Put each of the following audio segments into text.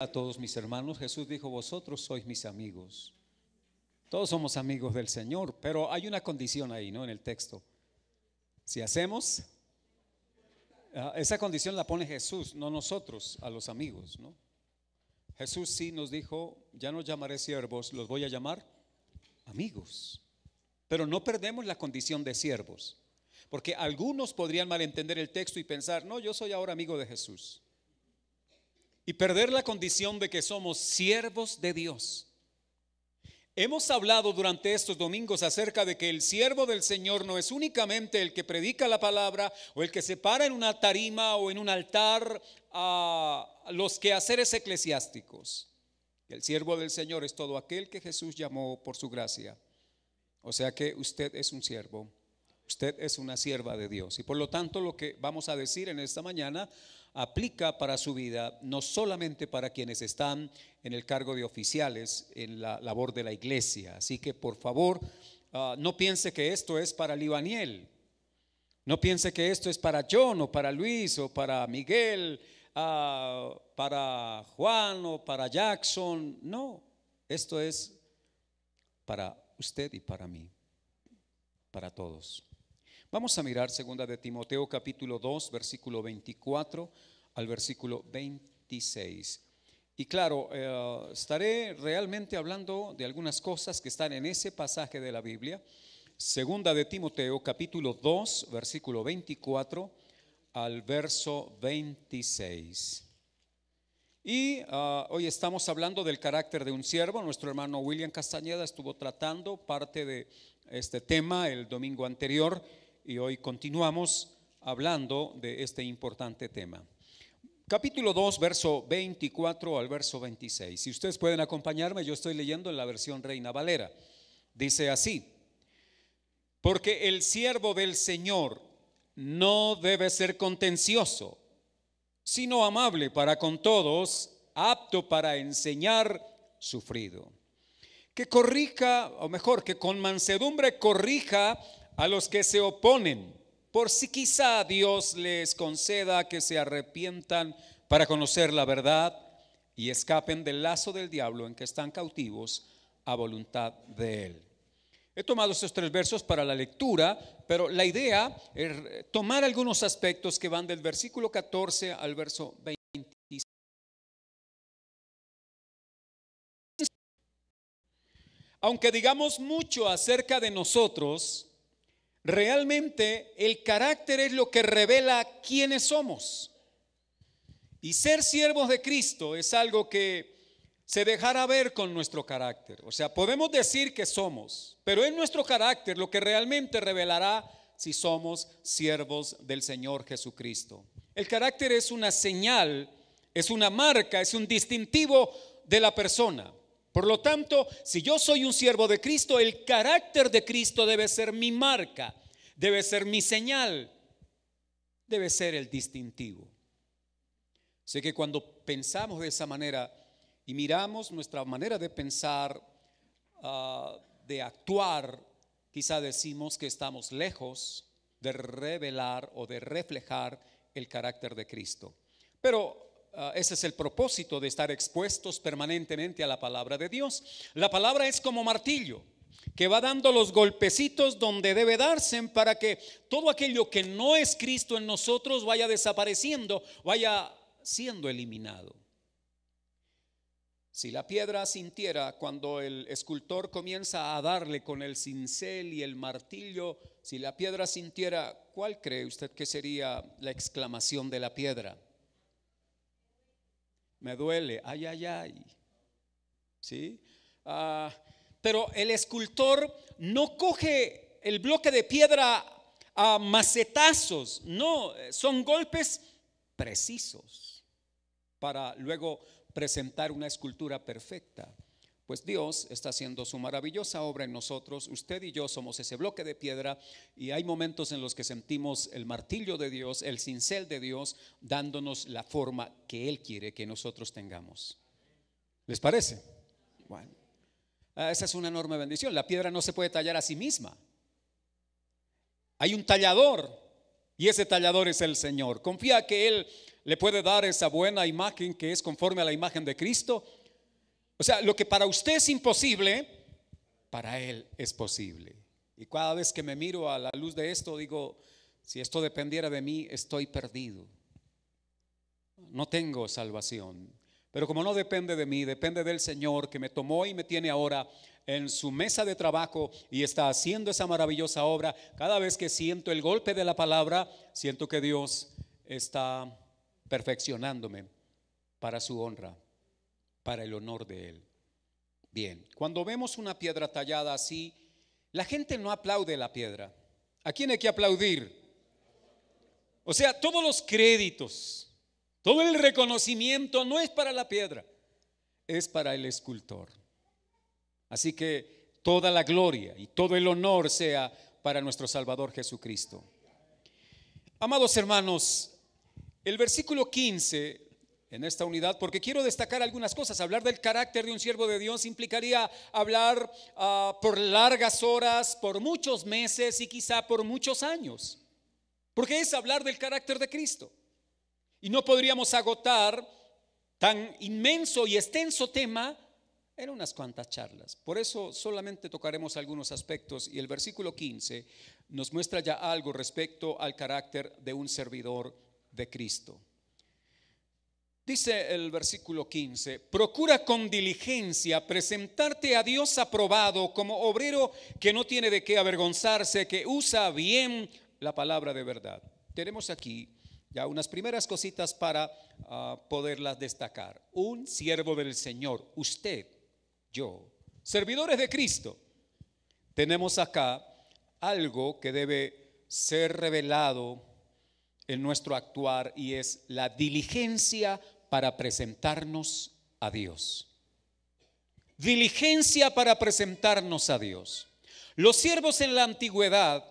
A todos mis hermanos, Jesús dijo: vosotros sois mis amigos. Todos somos amigos del Señor, pero hay una condición ahí, ¿no? En el texto. Si hacemos, esa condición la pone Jesús, no nosotros, a los amigos, ¿no? Jesús sí nos dijo: ya no llamaré siervos, los voy a llamar amigos. Pero no perdemos la condición de siervos, porque algunos podrían malentender el texto y pensar: no, yo soy ahora amigo de Jesús, y perder la condición de que somos siervos de Dios. Hemos hablado durante estos domingos acerca de que el siervo del Señor no es únicamente el que predica la palabra o el que se para en una tarima o en un altar a los quehaceres eclesiásticos. El siervo del Señor es todo aquel que Jesús llamó por su gracia. O sea que usted es un siervo, usted es una sierva de Dios, y por lo tanto lo que vamos a decir en esta mañana aplica para su vida, no solamente para quienes están en el cargo de oficiales en la labor de la iglesia. Así que por favor, no piense que esto es para Libaniel, no piense que esto es para John o para Luis o para Miguel, para Juan o para Jackson. No, esto es para usted y para mí, para todos. Vamos a mirar 2 de Timoteo capítulo 2 versículo 24 al versículo 26. Y claro, estaré realmente hablando de algunas cosas que están en ese pasaje de la Biblia. 2 de Timoteo capítulo 2 versículo 24 al verso 26. Y hoy estamos hablando del carácter de un siervo. Nuestro hermano William Castañeda estuvo tratando parte de este tema el domingo anterior, y hoy continuamos hablando de este importante tema. Capítulo 2, verso 24 al verso 26. Si ustedes pueden acompañarme, yo estoy leyendo en la versión Reina Valera. Dice así: porque el siervo del Señor no debe ser contencioso, sino amable para con todos, apto para enseñar, sufrido. Que corrija, o mejor, que con mansedumbre corrija a los que se oponen, por si quizá Dios les conceda que se arrepientan para conocer la verdad y escapen del lazo del diablo en que están cautivos a voluntad de él. He tomado estos 3 versos para la lectura, pero la idea es tomar algunos aspectos que van del versículo 14 al verso 26. Aunque digamos mucho acerca de nosotros, realmente el carácter es lo que revela quiénes somos. Y ser siervos de Cristo es algo que se dejará ver con nuestro carácter. O sea, podemos decir que somos, pero es nuestro carácter lo que realmente revelará si somos siervos del Señor Jesucristo. El carácter es una señal, es una marca, es un distintivo de la persona. Por lo tanto, si yo soy un siervo de Cristo, el carácter de Cristo debe ser mi marca, debe ser mi señal, debe ser el distintivo. Sé que cuando pensamos de esa manera y miramos nuestra manera de pensar, de actuar, quizá decimos que estamos lejos de revelar o de reflejar el carácter de Cristo. Pero ese es el propósito de estar expuestos permanentemente a la palabra de Dios. La palabra es como martillo que va dando los golpecitos donde debe darse para que todo aquello que no es Cristo en nosotros vaya desapareciendo, vaya siendo eliminado. Si la piedra sintiera cuando el escultor comienza a darle con el cincel y el martillo, si la piedra sintiera, ¿cuál cree usted que sería la exclamación de la piedra? Me duele, ay, ay, ay. ¿Sí? Pero el escultor no coge el bloque de piedra a macetazos, no, son golpes precisos para luego presentar una escultura perfecta. Pues Dios está haciendo su maravillosa obra en nosotros. Usted y yo somos ese bloque de piedra, y hay momentos en los que sentimos el martillo de Dios, el cincel de Dios, dándonos la forma que Él quiere que nosotros tengamos. ¿Les parece? Bueno, esa es una enorme bendición. La piedra no se puede tallar a sí misma. Hay un tallador, y ese tallador es el Señor. Confía que Él le puede dar esa buena imagen que es conforme a la imagen de Cristo. O sea, lo que para usted es imposible, para Él es posible. Y cada vez que me miro a la luz de esto, digo, si esto dependiera de mí, estoy perdido. No tengo salvación. Pero como no depende de mí, depende del Señor que me tomó y me tiene ahora en su mesa de trabajo y está haciendo esa maravillosa obra. Cada vez que siento el golpe de la palabra, siento que Dios está perfeccionándome para su honra, para el honor de Él. Bien, cuando vemos una piedra tallada así, la gente no aplaude la piedra. ¿A quién hay que aplaudir? O sea, todos los créditos, todo el reconocimiento no es para la piedra, es para el escultor. Así que toda la gloria y todo el honor sea para nuestro Salvador Jesucristo. Amados hermanos, el versículo 15 en esta unidad, porque quiero destacar algunas cosas. Hablar del carácter de un siervo de Dios implicaría hablar por largas horas, por muchos meses y quizá por muchos años, porque es hablar del carácter de Cristo. Y no podríamos agotar tan inmenso y extenso tema en unas cuantas charlas. Por eso solamente tocaremos algunos aspectos y el versículo 15 nos muestra ya algo respecto al carácter de un servidor de Cristo. Dice el versículo 15: procura con diligencia presentarte a Dios aprobado como obrero que no tiene de qué avergonzarse, que usa bien la palabra de verdad. Tenemos aquí ya unas primeras cositas para poderlas destacar. Un siervo del Señor, usted, yo, servidores de Cristo. Tenemos acá algo que debe ser revelado en nuestro actuar y es la diligencia para presentarnos a Dios. Diligencia para presentarnos a Dios. Los siervos en la antigüedad,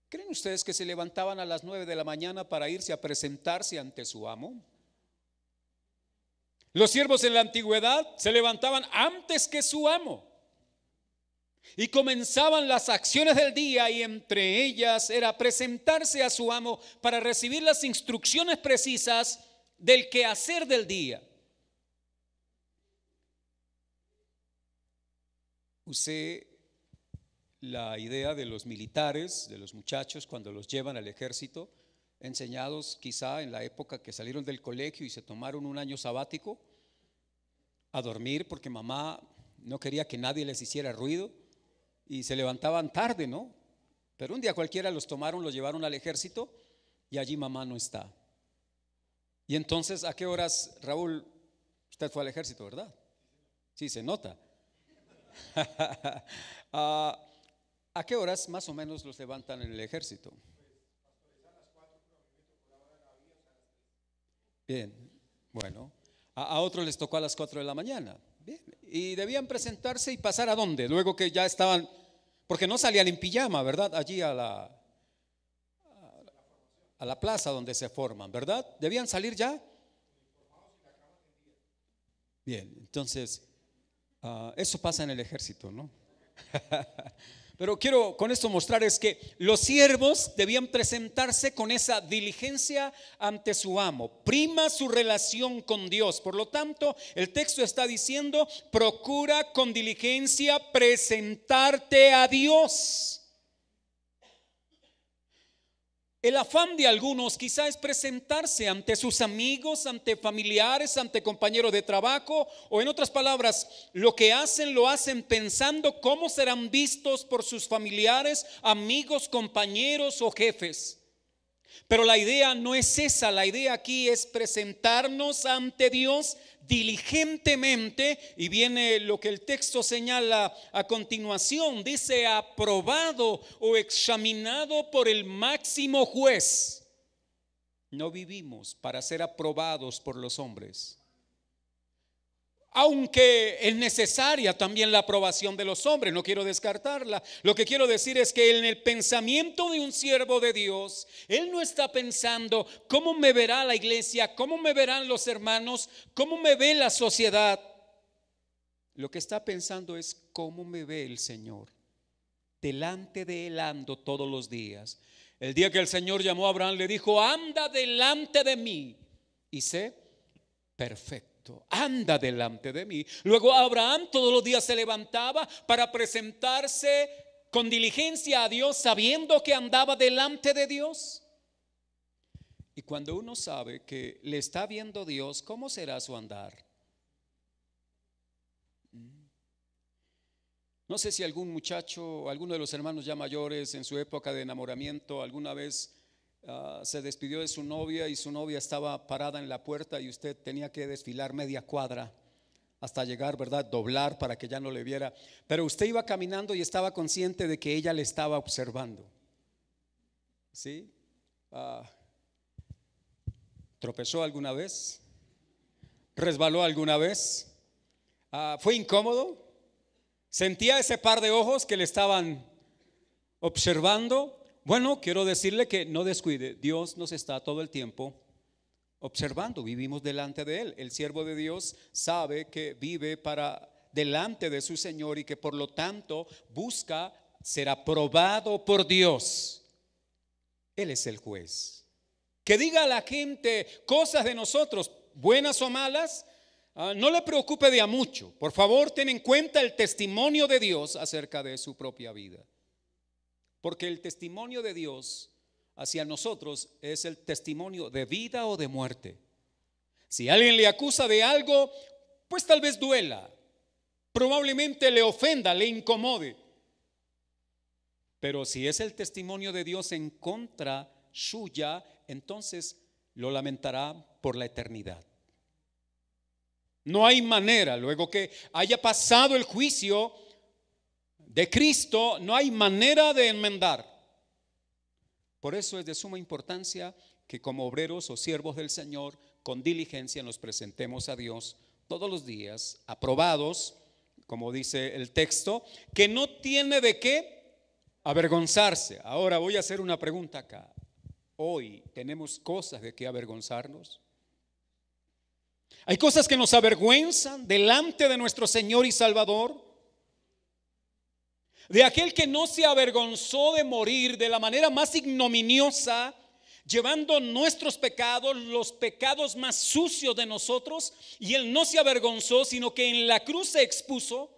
¿creen ustedes que se levantaban a las 9 de la mañana para irse a presentarse ante su amo? Los siervos en la antigüedad se levantaban antes que su amo y comenzaban las acciones del día, y entre ellas era presentarse a su amo para recibir las instrucciones precisas del quehacer del día. Usé la idea de los militares, de los muchachos cuando los llevan al ejército, enseñados quizá en la época que salieron del colegio y se tomaron un año sabático a dormir porque mamá no quería que nadie les hiciera ruido y se levantaban tarde, ¿no? Pero un día cualquiera los tomaron, los llevaron al ejército y allí mamá no está. Y entonces, ¿a qué horas, Raúl? Usted fue al ejército, ¿verdad? Sí, se nota. ¿A qué horas más o menos los levantan en el ejército? Bien, bueno. A otros les tocó a las 4 de la mañana. Bien. Y debían presentarse y pasar ¿a dónde? Luego que ya estaban, porque no salían en pijama, ¿verdad? Allí a la plaza donde se forman, ¿verdad? ¿Debían salir ya? Bien, entonces eso pasa en el ejército, ¿no? Pero quiero con esto mostrar es que los siervos debían presentarse con esa diligencia ante su amo. Prima su relación con Dios. Por lo tanto, el texto está diciendo: procura con diligencia presentarte a Dios. El afán de algunos quizá es presentarse ante sus amigos, ante familiares, ante compañeros de trabajo, o en otras palabras, lo hacen pensando cómo serán vistos por sus familiares, amigos, compañeros o jefes. Pero la idea no es esa. La idea aquí es presentarnos ante Dios diligentemente, y viene lo que el texto señala a continuación. Dice: aprobado o examinado por el máximo juez. No vivimos para ser aprobados por los hombres, aunque es necesaria también la aprobación de los hombres, no quiero descartarla. Lo que quiero decir es que en el pensamiento de un siervo de Dios, él no está pensando cómo me verá la iglesia, cómo me verán los hermanos, cómo me ve la sociedad. Lo que está pensando es cómo me ve el Señor. Delante de él ando todos los días. El día que el Señor llamó a Abraham, le dijo: anda delante de mí y sé perfecto. Anda delante de mí. Luego Abraham todos los días se levantaba para presentarse con diligencia a Dios, sabiendo que andaba delante de Dios. Y cuando uno sabe que le está viendo Dios, ¿cómo será su andar? No sé si algún muchacho, alguno de los hermanos ya mayores en su época de enamoramiento alguna vez se despidió de su novia y su novia estaba parada en la puerta y usted tenía que desfilar media cuadra hasta llegar, ¿verdad? Doblar para que ya no le viera. Pero usted iba caminando y estaba consciente de que ella le estaba observando. ¿Sí? ¿Tropezó alguna vez? ¿Resbaló alguna vez? ¿Fue incómodo? ¿Sentía ese par de ojos que le estaban observando? Bueno, quiero decirle que no descuide, Dios nos está todo el tiempo observando, vivimos delante de Él. El siervo de Dios sabe que vive para delante de su Señor y que por lo tanto busca ser aprobado por Dios. Él es el juez. Que diga a la gente cosas de nosotros, buenas o malas, no le preocupe de a mucho. Por favor, ten en cuenta el testimonio de Dios acerca de su propia vida. Porque el testimonio de Dios hacia nosotros es el testimonio de vida o de muerte. Si alguien le acusa de algo, pues tal vez duela, probablemente le ofenda, le incomode. Pero si es el testimonio de Dios en contra suya, entonces lo lamentará por la eternidad. No hay manera, luego que haya pasado el juicio de Cristo, no hay manera de enmendar. Por eso es de suma importancia que como obreros o siervos del Señor, con diligencia nos presentemos a Dios todos los días, aprobados, como dice el texto, que no tiene de qué avergonzarse. Ahora voy a hacer una pregunta acá. Hoy tenemos cosas de qué avergonzarnos. Hay cosas que nos avergüenzan delante de nuestro Señor y Salvador. De aquel que no se avergonzó de morir de la manera más ignominiosa, llevando nuestros pecados, los pecados más sucios de nosotros, y Él no se avergonzó, sino que en la cruz se expuso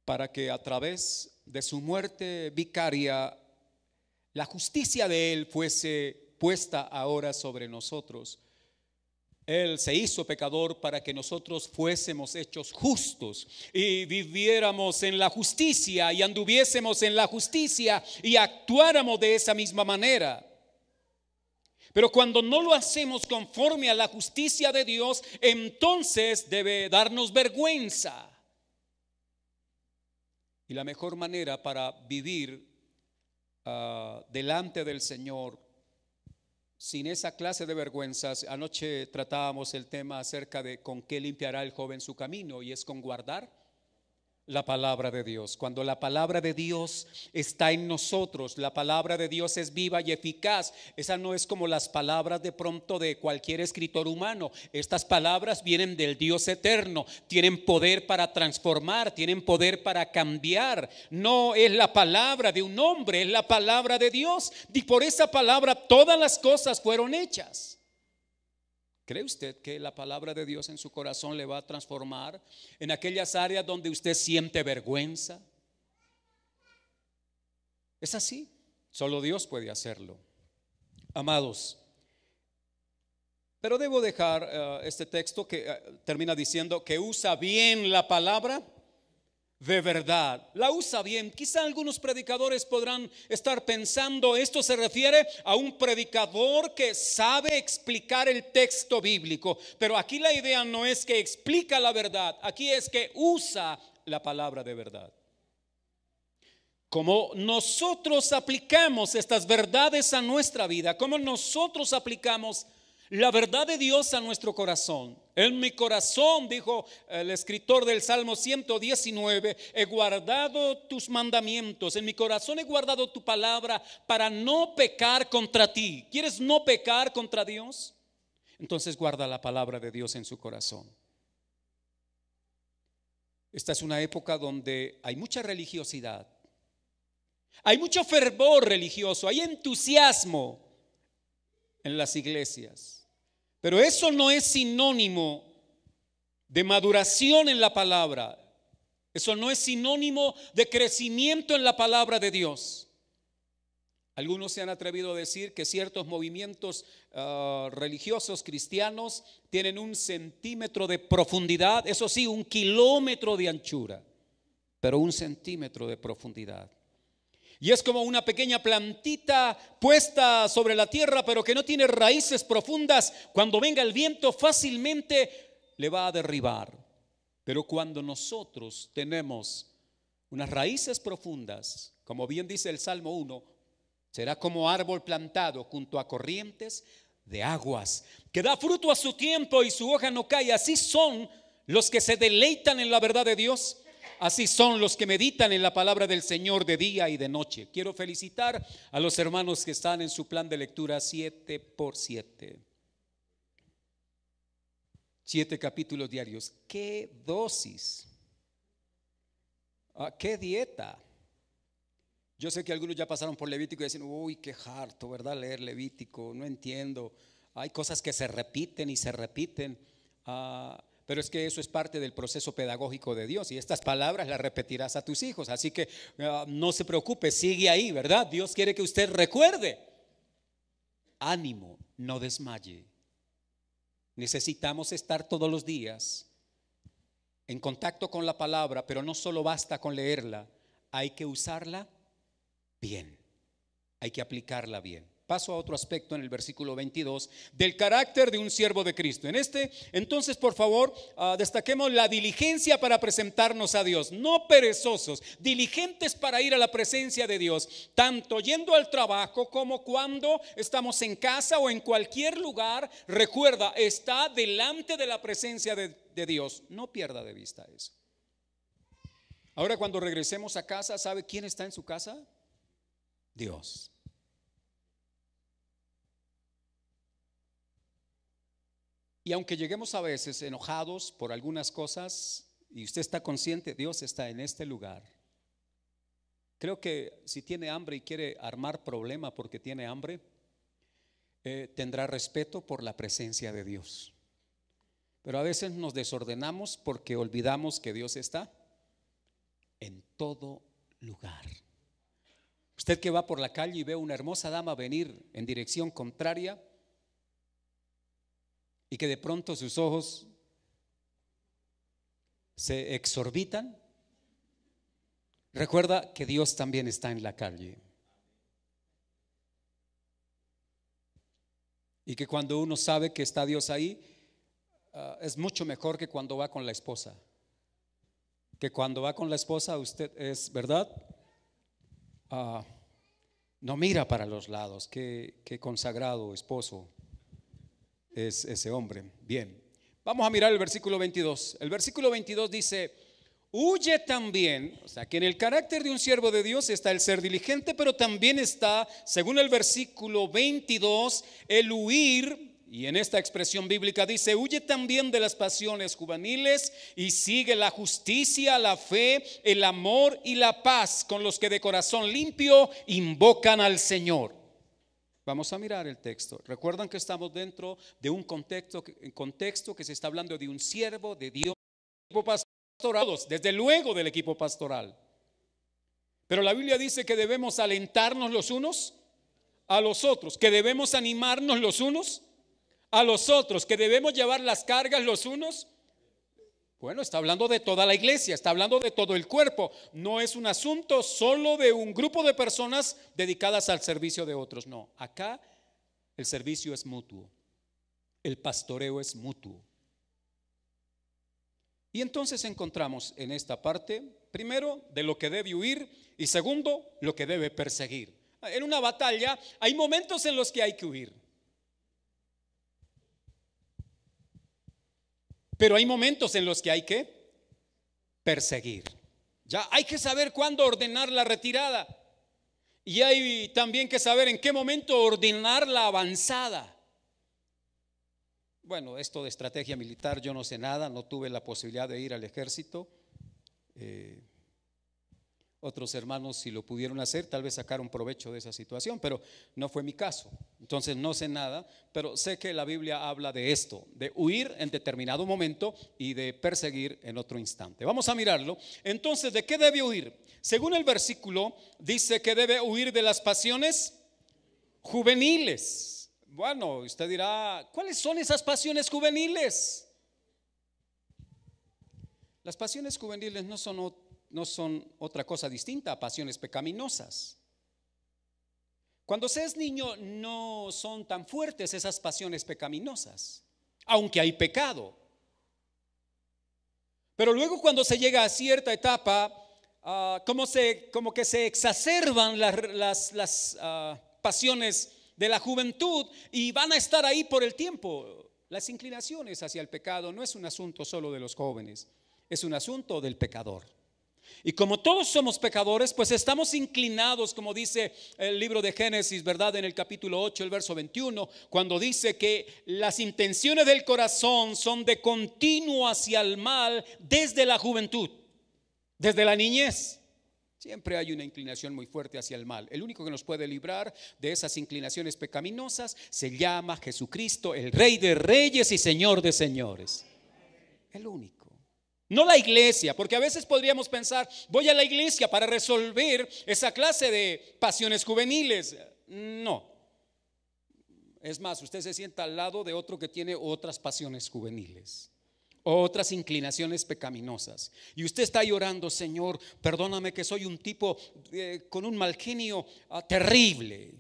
para que a través de su muerte vicaria la justicia de Él fuese puesta ahora sobre nosotros. Él se hizo pecador para que nosotros fuésemos hechos justos y viviéramos en la justicia y anduviésemos en la justicia y actuáramos de esa misma manera. Pero cuando no lo hacemos conforme a la justicia de Dios, entonces debe darnos vergüenza. Y la mejor manera para vivir delante del Señor sin esa clase de vergüenzas, anoche tratábamos el tema acerca de con qué limpiará el joven su camino, y es con guardar la palabra de Dios. Cuando la palabra de Dios está en nosotros, la palabra de Dios es viva y eficaz. Esa no es como las palabras de pronto de cualquier escritor humano. Estas palabras vienen del Dios eterno, tienen poder para transformar, tienen poder para cambiar. No es la palabra de un hombre, es la palabra de Dios, y por esa palabra todas las cosas fueron hechas. ¿Cree usted que la palabra de Dios en su corazón le va a transformar en aquellas áreas donde usted siente vergüenza? Es así, solo Dios puede hacerlo. Amados, pero debo dejar este texto que termina diciendo que usa bien la palabra de verdad, la usa bien. Quizá algunos predicadores podrán estar pensando, esto se refiere a un predicador que sabe explicar el texto bíblico, pero aquí la idea no es que explica la verdad, aquí es que usa la palabra de verdad. Como nosotros aplicamos estas verdades a nuestra vida, como nosotros aplicamos la verdad de Dios a nuestro corazón. En mi corazón, dijo el escritor del Salmo 119, he guardado tus mandamientos. En mi corazón he guardado tu palabra para no pecar contra ti. ¿Quieres no pecar contra Dios? Entonces guarda la palabra de Dios en su corazón. Esta es una época donde hay mucha religiosidad. Hay mucho fervor religioso, hay entusiasmo en las iglesias, pero eso no es sinónimo de maduración en la palabra. Eso no es sinónimo de crecimiento en la palabra de Dios. Algunos se han atrevido a decir que ciertos movimientos religiosos cristianos tienen 1 centímetro de profundidad, eso sí, 1 kilómetro de anchura, pero 1 centímetro de profundidad. Y es como una pequeña plantita puesta sobre la tierra, pero que no tiene raíces profundas. Cuando venga el viento fácilmente le va a derribar. Pero cuando nosotros tenemos unas raíces profundas, como bien dice el Salmo 1, será como árbol plantado junto a corrientes de aguas, que da fruto a su tiempo y su hoja no cae. Así son los que se deleitan en la verdad de Dios. Así son los que meditan en la palabra del Señor de día y de noche. Quiero felicitar a los hermanos que están en su plan de lectura 7x7. 7 capítulos diarios. ¡Qué dosis! ¡Qué dieta! Yo sé que algunos ya pasaron por Levítico y dicen, uy, qué harto, ¿verdad? Leer Levítico, no entiendo. Hay cosas que se repiten y se repiten. Pero es que eso es parte del proceso pedagógico de Dios, y estas palabras las repetirás a tus hijos. Así que no se preocupe, sigue ahí, ¿verdad? Dios quiere que usted recuerde. Ánimo, no desmaye. Necesitamos estar todos los días en contacto con la palabra, pero no solo basta con leerla, hay que usarla bien, hay que aplicarla bien. Paso a otro aspecto en el versículo 22 del carácter de un siervo de Cristo. Entonces, por favor, destaquemos la diligencia para presentarnos a Dios. No perezosos, diligentes para ir a la presencia de Dios, tanto yendo al trabajo como cuando estamos en casa o en cualquier lugar. Recuerda, está delante de la presencia de Dios. No pierda de vista eso. Ahora, cuando regresemos a casa, ¿sabe quién está en su casa? Dios. Y aunque lleguemos a veces enojados por algunas cosas, y usted está consciente, Dios está en este lugar. Creo que si tiene hambre y quiere armar problema porque tiene hambre, tendrá respeto por la presencia de Dios. Pero a veces nos desordenamos porque olvidamos que Dios está en todo lugar. Usted que va por la calle y ve una hermosa dama venir en dirección contraria, y que de pronto sus ojos se exorbitan, recuerda que Dios también está en la calle. Y que cuando uno sabe que está Dios ahí, es mucho mejor que cuando va con la esposa. Que cuando va con la esposa usted es, ¿verdad? No mira para los lados. Qué consagrado esposo es ese hombre. Bien, vamos a mirar el versículo 22. El versículo 22 dice: huye también. O sea, que en el carácter de un siervo de Dios está el ser diligente, pero también está, según el versículo 22, el huir. Y en esta expresión bíblica dice: huye también de las pasiones juveniles y sigue la justicia, la fe, el amor y la paz con los que de corazón limpio invocan al Señor. Vamos a mirar el texto. Recuerdan que estamos dentro de un contexto que se está hablando de un siervo de Dios, equipo pastoral, desde luego del equipo pastoral. Pero la Biblia dice que debemos alentarnos los unos a los otros, que debemos animarnos los unos a los otros, que debemos llevar las cargas los unos. Bueno, está hablando de toda la iglesia, está hablando de todo el cuerpo. No es un asunto solo de un grupo de personas dedicadas al servicio de otros. No, acá el servicio es mutuo, el pastoreo es mutuo. Y entonces encontramos en esta parte, primero, de lo que debe huir, y segundo, lo que debe perseguir. En una batalla hay momentos en los que hay que huir, pero hay momentos en los que hay que perseguir. Ya hay que saber cuándo ordenar la retirada, y hay también que saber en qué momento ordenar la avanzada. Bueno, esto de estrategia militar yo no sé nada, no tuve la posibilidad de ir al ejército. Otros hermanos, si lo pudieron hacer, tal vez sacaron provecho de esa situación, pero no fue mi caso. Entonces no sé nada, pero sé que la Biblia habla de esto, de huir en determinado momento y de perseguir en otro instante. Vamos a mirarlo. Entonces, ¿de qué debe huir? Según el versículo, dice que debe huir de las pasiones juveniles. Bueno, usted dirá, ¿cuáles son esas pasiones juveniles? Las pasiones juveniles no son otra cosa distinta a pasiones pecaminosas. Cuando se es niño no son tan fuertes esas pasiones pecaminosas, aunque hay pecado. Pero luego cuando se llega a cierta etapa, como que se exacerban las pasiones de la juventud y van a estar ahí por el tiempo. Las inclinaciones hacia el pecado no es un asunto solo de los jóvenes, es un asunto del pecador. Y como todos somos pecadores, pues estamos inclinados, como dice el libro de Génesis, ¿verdad? En el capítulo 8, el verso 21, cuando dice que las intenciones del corazón son de continuo hacia el mal desde la juventud, desde la niñez. Siempre hay una inclinación muy fuerte hacia el mal. El único que nos puede librar de esas inclinaciones pecaminosas se llama Jesucristo, el Rey de Reyes y Señor de Señores. El único. No la iglesia, porque a veces podríamos pensar, voy a la iglesia para resolver esa clase de pasiones juveniles. No. Es más, usted se sienta al lado de otro que tiene otras pasiones juveniles, otras inclinaciones pecaminosas. Y usted está llorando, Señor, perdóname que soy un tipo con un mal genio terrible.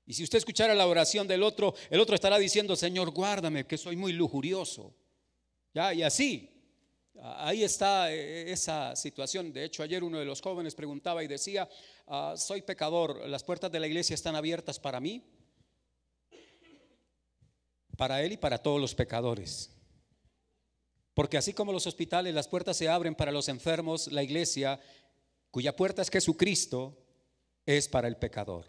Y si usted escuchara la oración del otro, el otro estará diciendo, Señor, guárdame que soy muy lujurioso. Ya, y así. Ahí está esa situación. De hecho, ayer uno de los jóvenes preguntaba y decía, soy pecador, ¿las puertas de la iglesia están abiertas para mí? Para él y para todos los pecadores. Porque así como los hospitales, las puertas se abren para los enfermos, la iglesia, cuya puerta es Jesucristo, es para el pecador.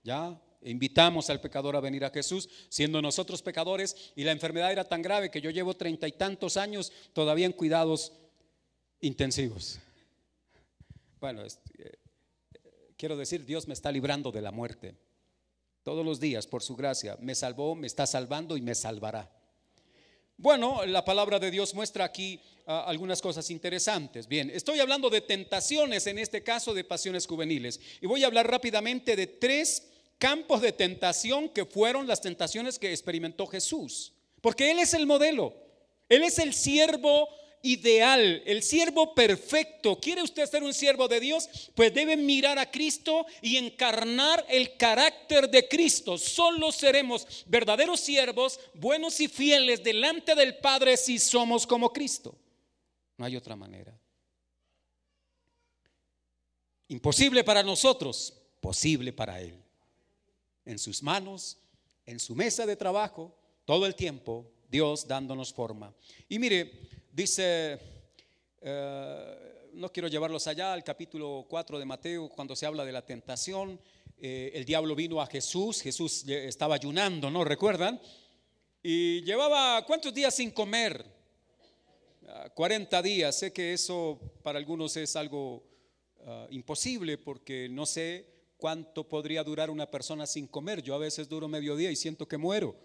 ¿Ya? Invitamos al pecador a venir a Jesús, siendo nosotros pecadores, y la enfermedad era tan grave que yo llevo 30 y tantos años todavía en cuidados intensivos. Bueno, quiero decir, Dios me está librando de la muerte todos los días por su gracia. Me salvó, me está salvando y me salvará. Bueno, la palabra de Dios muestra aquí algunas cosas interesantes. Bien, estoy hablando de tentaciones, en este caso de pasiones juveniles, y voy a hablar rápidamente de 3 campos de tentación que fueron las tentaciones que experimentó Jesús, porque Él es el modelo, Él es el siervo ideal, el siervo perfecto. ¿Quiere usted ser un siervo de Dios? Pues debe mirar a Cristo y encarnar el carácter de Cristo. Solo seremos verdaderos siervos, buenos y fieles delante del Padre si somos como Cristo. No hay otra manera. Imposible para nosotros, posible para Él. En sus manos, en su mesa de trabajo, todo el tiempo, Dios dándonos forma. Y mire, dice, no quiero llevarlos allá, al capítulo 4 de Mateo, cuando se habla de la tentación. El diablo vino a Jesús, Jesús estaba ayunando, ¿no? ¿Recuerdan? Y llevaba, ¿cuántos días sin comer? 40 días. Sé que eso para algunos es algo imposible, porque no sé cuánto podría durar una persona sin comer. Yo a veces duro mediodía y siento que muero.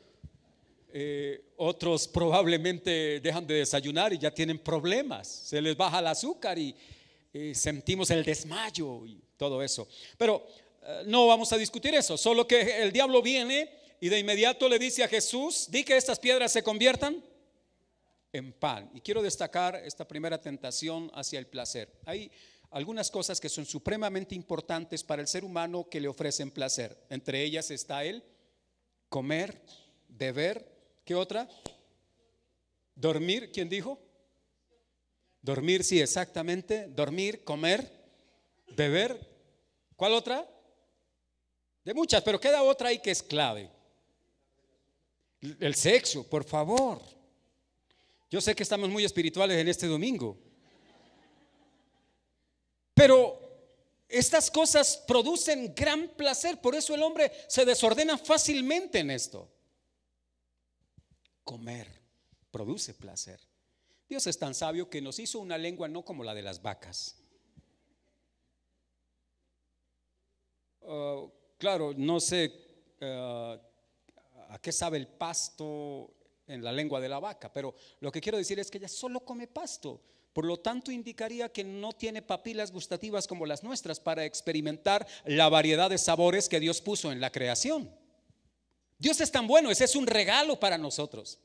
Otros probablemente dejan de desayunar y ya tienen problemas, se les baja el azúcar y sentimos el desmayo y todo eso. Pero no vamos a discutir eso, solo que el diablo viene y de inmediato le dice a Jesús, di que estas piedras se conviertan en pan. Y quiero destacar esta primera tentación hacia el placer. Hay algunas cosas que son supremamente importantes para el ser humano que le ofrecen placer. Entre ellas está el comer, beber. ¿Qué otra? Dormir. ¿Quién dijo? Dormir, sí, exactamente. Dormir, comer, beber. ¿Cuál otra? De muchas, pero queda otra ahí que es clave. El sexo, por favor. Yo sé que estamos muy espirituales en este domingo, pero estas cosas producen gran placer. Por eso el hombre se desordena fácilmente en esto. Comer produce placer. Dios es tan sabio que nos hizo una lengua no como la de las vacas. claro, no sé a qué sabe el pasto en la lengua de la vaca, pero lo que quiero decir es que ella solo come pasto. Por lo tanto, indicaría que no tiene papilas gustativas como las nuestras para experimentar la variedad de sabores que Dios puso en la creación. Dios es tan bueno, ese es un regalo para nosotros.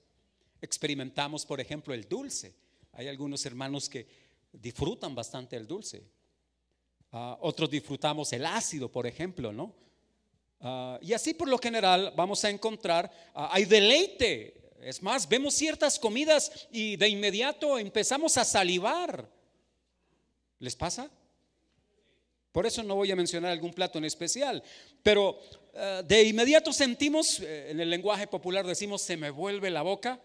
Experimentamos, por ejemplo, el dulce. Hay algunos hermanos que disfrutan bastante el dulce. Otros disfrutamos el ácido, por ejemplo, ¿no? Y así por lo general vamos a encontrar, hay deleite. Es más, vemos ciertas comidas y de inmediato empezamos a salivar. ¿Les pasa? Por eso no voy a mencionar algún plato en especial, pero de inmediato sentimos, en el lenguaje popular decimos, se me vuelve la boca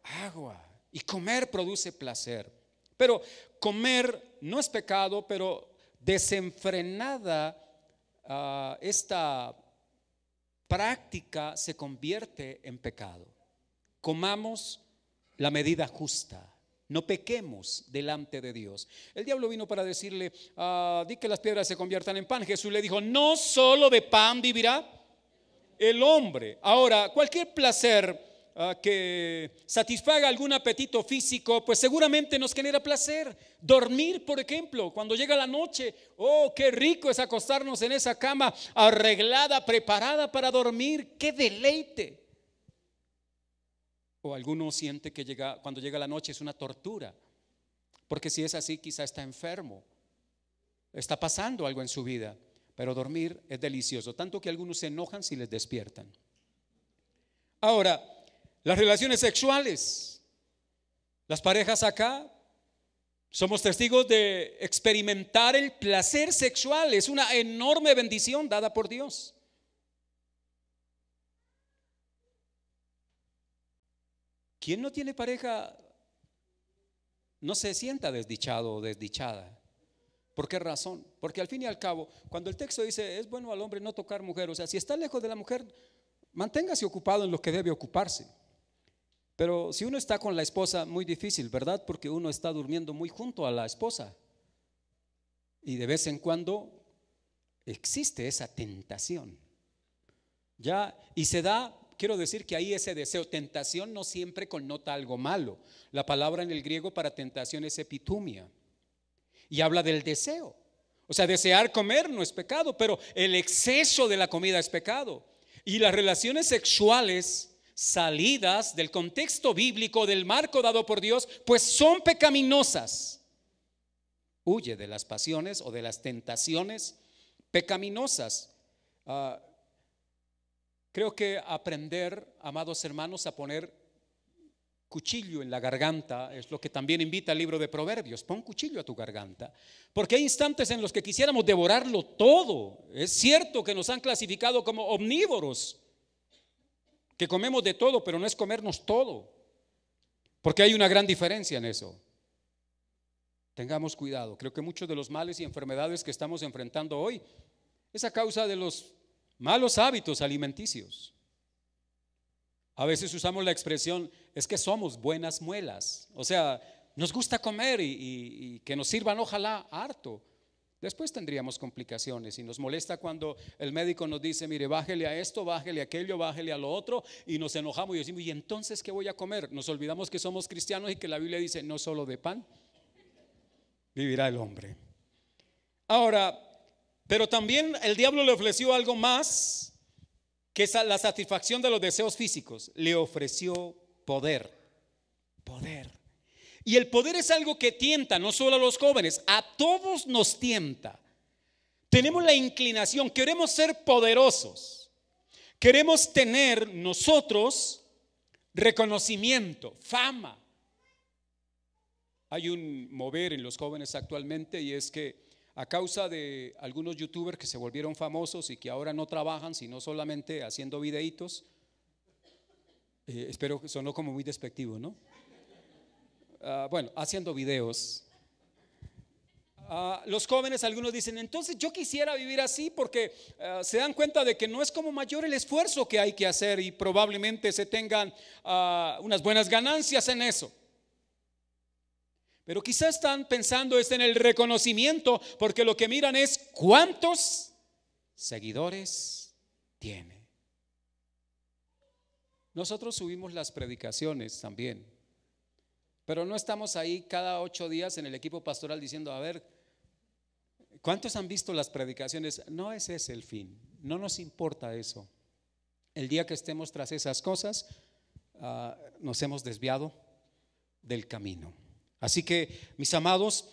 agua. Y comer produce placer. Pero comer no es pecado, pero desenfrenada esta práctica se convierte en pecado. Comamos la medida justa, no pequemos delante de Dios. El diablo vino para decirle, di que las piedras se conviertan en pan. Jesús le dijo, no solo de pan vivirá el hombre. Ahora, cualquier placer que satisfaga algún apetito físico, pues seguramente nos genera placer. Dormir, por ejemplo, cuando llega la noche, oh, qué rico es acostarnos en esa cama arreglada, preparada para dormir, qué deleite. O alguno siente que cuando llega la noche es una tortura, porque si es así quizá está enfermo, está pasando algo en su vida. Pero dormir es delicioso, tanto que algunos se enojan si les despiertan. Ahora, las relaciones sexuales, las parejas acá somos testigos de experimentar el placer sexual. Es una enorme bendición dada por Dios. ¿Quién no tiene pareja no se sienta desdichado o desdichada? ¿Por qué razón? Porque al fin y al cabo, cuando el texto dice es bueno al hombre no tocar mujer, o sea, si está lejos de la mujer, manténgase ocupado en lo que debe ocuparse. Pero si uno está con la esposa, muy difícil, ¿verdad? Porque uno está durmiendo muy junto a la esposa. Y de vez en cuando existe esa tentación. Ya, y se da. Quiero decir que ahí ese deseo, tentación no siempre connota algo malo. La palabra en el griego para tentación es epitumia y habla del deseo. O sea, desear comer no es pecado, pero el exceso de la comida es pecado. Y las relaciones sexuales salidas del contexto bíblico, del marco dado por Dios, pues son pecaminosas. Huye de las pasiones o de las tentaciones pecaminosas. Creo que aprender, amados hermanos, a poner cuchillo en la garganta es lo que también invita el libro de Proverbios. Pon cuchillo a tu garganta, porque hay instantes en los que quisiéramos devorarlo todo. Es cierto que nos han clasificado como omnívoros, que comemos de todo, pero no es comernos todo, porque hay una gran diferencia en eso. Tengamos cuidado. Creo que muchos de los males y enfermedades que estamos enfrentando hoy es a causa de los malos hábitos alimenticios. A veces usamos la expresión, es que somos buenas muelas. O sea, nos gusta comer y que nos sirvan ojalá harto. Después tendríamos complicaciones y nos molesta cuando el médico nos dice, mire, bájele a esto, bájele a aquello, bájele a lo otro, y nos enojamos y decimos, ¿y entonces qué voy a comer? Nos olvidamos que somos cristianos y que la Biblia dice, no solo de pan vivirá el hombre. Ahora, pero también el diablo le ofreció algo más que la satisfacción de los deseos físicos. Le ofreció poder. Poder. Y el poder es algo que tienta no solo a los jóvenes, a todos nos tienta. Tenemos la inclinación, queremos ser poderosos. Queremos tener nosotros reconocimiento, fama. Hay un mover en los jóvenes actualmente y es que a causa de algunos youtubers que se volvieron famosos y que ahora no trabajan sino solamente haciendo videitos, espero que sonó como muy despectivo, ¿no? Bueno, haciendo videos, los jóvenes, algunos dicen, entonces yo quisiera vivir así, porque se dan cuenta de que no es como mayor el esfuerzo que hay que hacer y probablemente se tengan unas buenas ganancias en eso. Pero quizá están pensando en el reconocimiento, porque lo que miran es cuántos seguidores tiene. Nosotros subimos las predicaciones también, pero no estamos ahí cada 8 días en el equipo pastoral diciendo, a ver, ¿cuántos han visto las predicaciones? No es ese el fin, no nos importa eso. El día que estemos tras esas cosas, nos hemos desviado del camino. Así que, mis amados,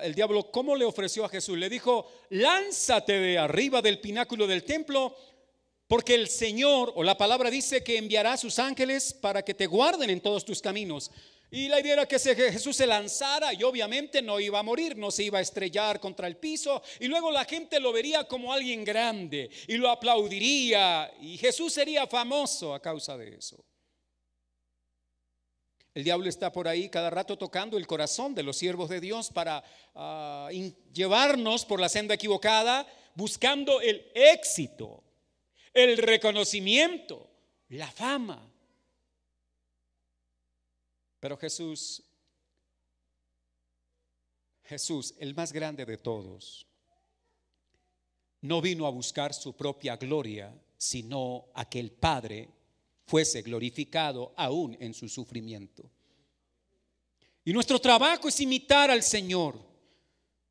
el diablo, ¿cómo le ofreció a Jesús? Le dijo, lánzate de arriba del pináculo del templo, porque el Señor, o la palabra dice que enviará a sus ángeles para que te guarden en todos tus caminos. Y la idea era que Jesús se lanzara y obviamente no iba a morir, no se iba a estrellar contra el piso, y luego la gente lo vería como alguien grande y lo aplaudiría, y Jesús sería famoso a causa de eso. El diablo está por ahí cada rato tocando el corazón de los siervos de Dios para llevarnos por la senda equivocada, buscando el éxito, el reconocimiento, la fama. Pero Jesús, el más grande de todos, no vino a buscar su propia gloria, sino a que el Padre fuese glorificado aún en su sufrimiento. Y nuestro trabajo es imitar al Señor.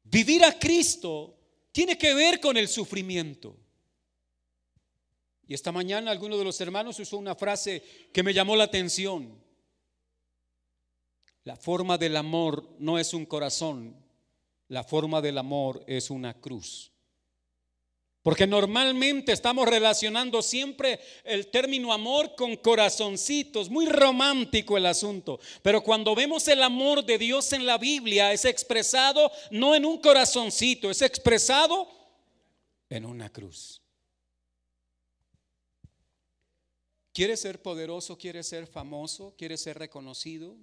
Vivir a Cristo tiene que ver con el sufrimiento. Y esta mañana alguno de los hermanos usó una frase que me llamó la atención. La forma del amor no es un corazón, la forma del amor es una cruz. Porque normalmente estamos relacionando siempre el término amor con corazoncitos, muy romántico el asunto. Pero cuando vemos el amor de Dios en la Biblia, es expresado no en un corazoncito, es expresado en una cruz. ¿Quieres ser poderoso? ¿Quieres ser famoso? ¿Quieres ser reconocido?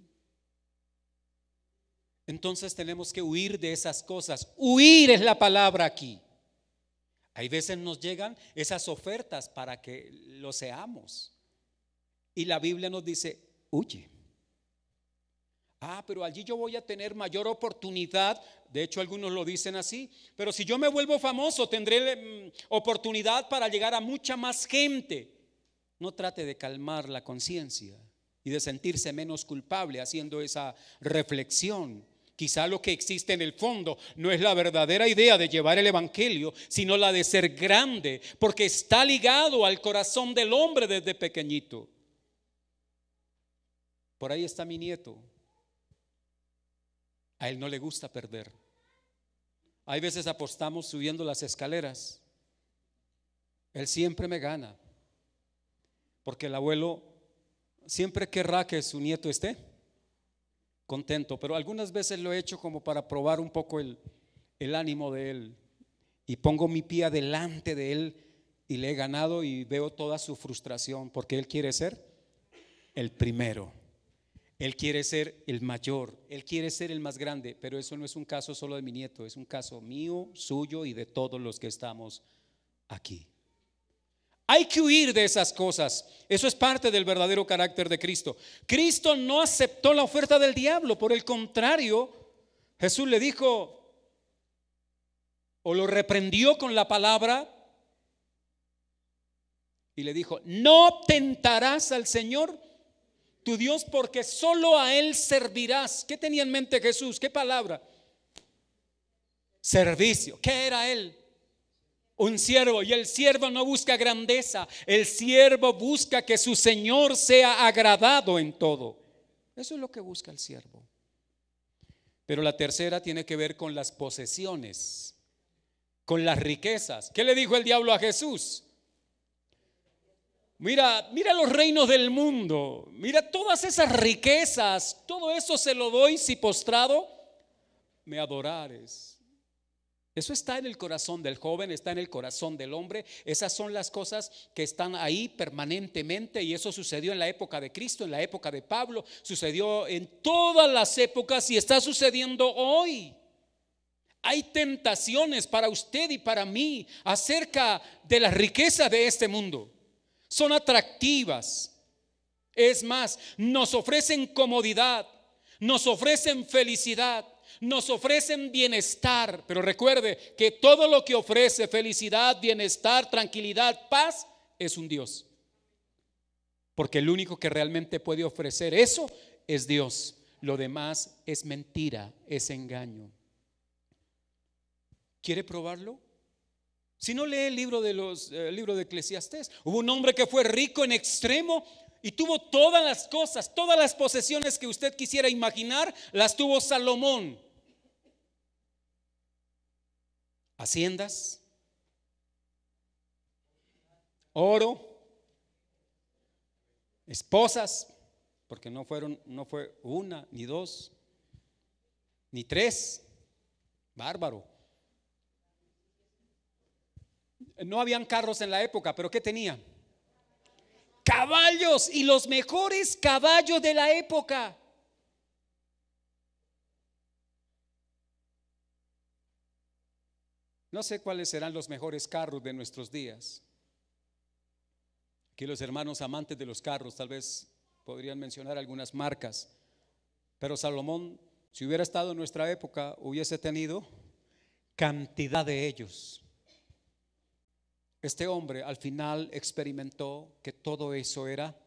Entonces tenemos que huir de esas cosas. Huir es la palabra aquí. Hay veces nos llegan esas ofertas para que lo seamos. Y la Biblia nos dice, huye. Pero allí yo voy a tener mayor oportunidad. De hecho, algunos lo dicen así. Pero si yo me vuelvo famoso, tendré oportunidad para llegar a mucha más gente. No trate de calmar la conciencia y de sentirse menos culpable haciendo esa reflexión. Quizá lo que existe en el fondo no es la verdadera idea de llevar el evangelio, sino la de ser grande, porque está ligado al corazón del hombre desde pequeñito. Por ahí está mi nieto. A él no le gusta perder. Hay veces apostamos subiendo las escaleras. Él siempre me gana, porque el abuelo siempre querrá que su nieto esté contento, pero algunas veces lo he hecho como para probar un poco el ánimo de él, y pongo mi pie delante de él y le he ganado, y veo toda su frustración porque él quiere ser el primero, él quiere ser el mayor, él quiere ser el más grande. Pero eso no es un caso solo de mi nieto, es un caso mío, suyo y de todos los que estamos aquí. Hay que huir de esas cosas. Eso es parte del verdadero carácter de Cristo. Cristo no aceptó la oferta del diablo. Por el contrario, Jesús le dijo, o lo reprendió con la palabra, y le dijo, no tentarás al Señor tu Dios, porque solo a Él servirás. ¿Qué tenía en mente Jesús? ¿Qué palabra? Servicio. ¿Qué era Él? Un siervo. Y el siervo no busca grandeza, el siervo busca que su Señor sea agradado en todo. Eso es lo que busca el siervo. Pero la tercera tiene que ver con las posesiones, con las riquezas. ¿Qué le dijo el diablo a Jesús? Mira los reinos del mundo, mira todas esas riquezas, todo eso se lo doy si postrado me adorares. Eso está en el corazón del joven, está en el corazón del hombre. Esas son las cosas que están ahí permanentemente, y eso sucedió en la época de Cristo, en la época de Pablo, sucedió en todas las épocas y está sucediendo hoy. Hay tentaciones para usted y para mí acerca de la riqueza de este mundo. Son atractivas. Es más, nos ofrecen comodidad, nos ofrecen felicidad, nos ofrecen bienestar, pero recuerde que todo lo que ofrece felicidad, bienestar, tranquilidad, paz, es un Dios. Porque el único que realmente puede ofrecer eso es Dios. Lo demás es mentira, es engaño. ¿Quiere probarlo? Si no, lee el libro de Eclesiastés. Hubo un hombre que fue rico en extremo y tuvo todas las cosas, todas las posesiones que usted quisiera imaginar, las tuvo Salomón. Haciendas, oro, esposas, porque no fue una, ni dos, ni tres. Bárbaro. No habían carros en la época, pero ¿qué tenía? Caballos, y los mejores caballos de la época. No sé cuáles serán los mejores carros de nuestros días. Aquí los hermanos amantes de los carros tal vez podrían mencionar algunas marcas, pero Salomón, si hubiera estado en nuestra época, hubiese tenido cantidad de ellos. Este hombre al final experimentó que todo eso era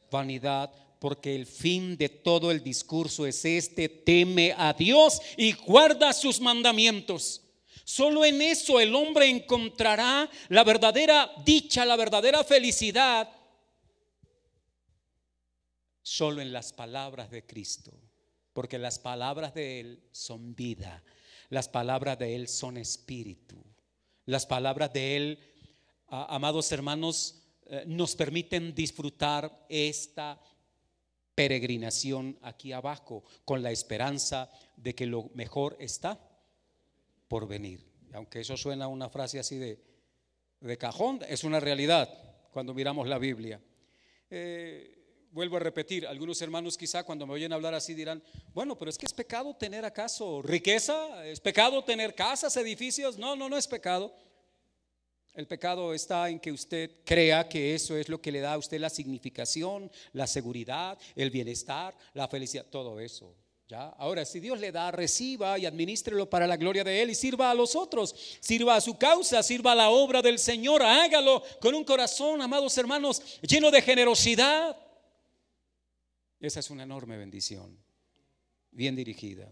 vanidad, porque el fin de todo el discurso es este: teme a Dios y guarda sus mandamientos. Solo en eso el hombre encontrará la verdadera dicha, la verdadera felicidad. Solo en las palabras de Cristo, porque las palabras de Él son vida, las palabras de Él son espíritu, las palabras de Él, amados hermanos, nos permiten disfrutar esta peregrinación aquí abajo con la esperanza de que lo mejor está por venir. Aunque eso suena a una frase así de cajón, es una realidad cuando miramos la Biblia. Vuelvo a repetir, algunos hermanos quizá cuando me oyen hablar así dirán: bueno, pero es que es pecado tener acaso riqueza, es pecado tener casas, edificios. No, no es pecado. El pecado está en que usted crea que eso es lo que le da a usted la significación, la seguridad, el bienestar, la felicidad, todo eso. ¿Ya? Ahora, si Dios le da, reciba y adminístrelo para la gloria de Él y sirva a los otros, sirva a su causa, sirva a la obra del Señor, hágalo con un corazón, amados hermanos, lleno de generosidad. Esa es una enorme bendición, bien dirigida.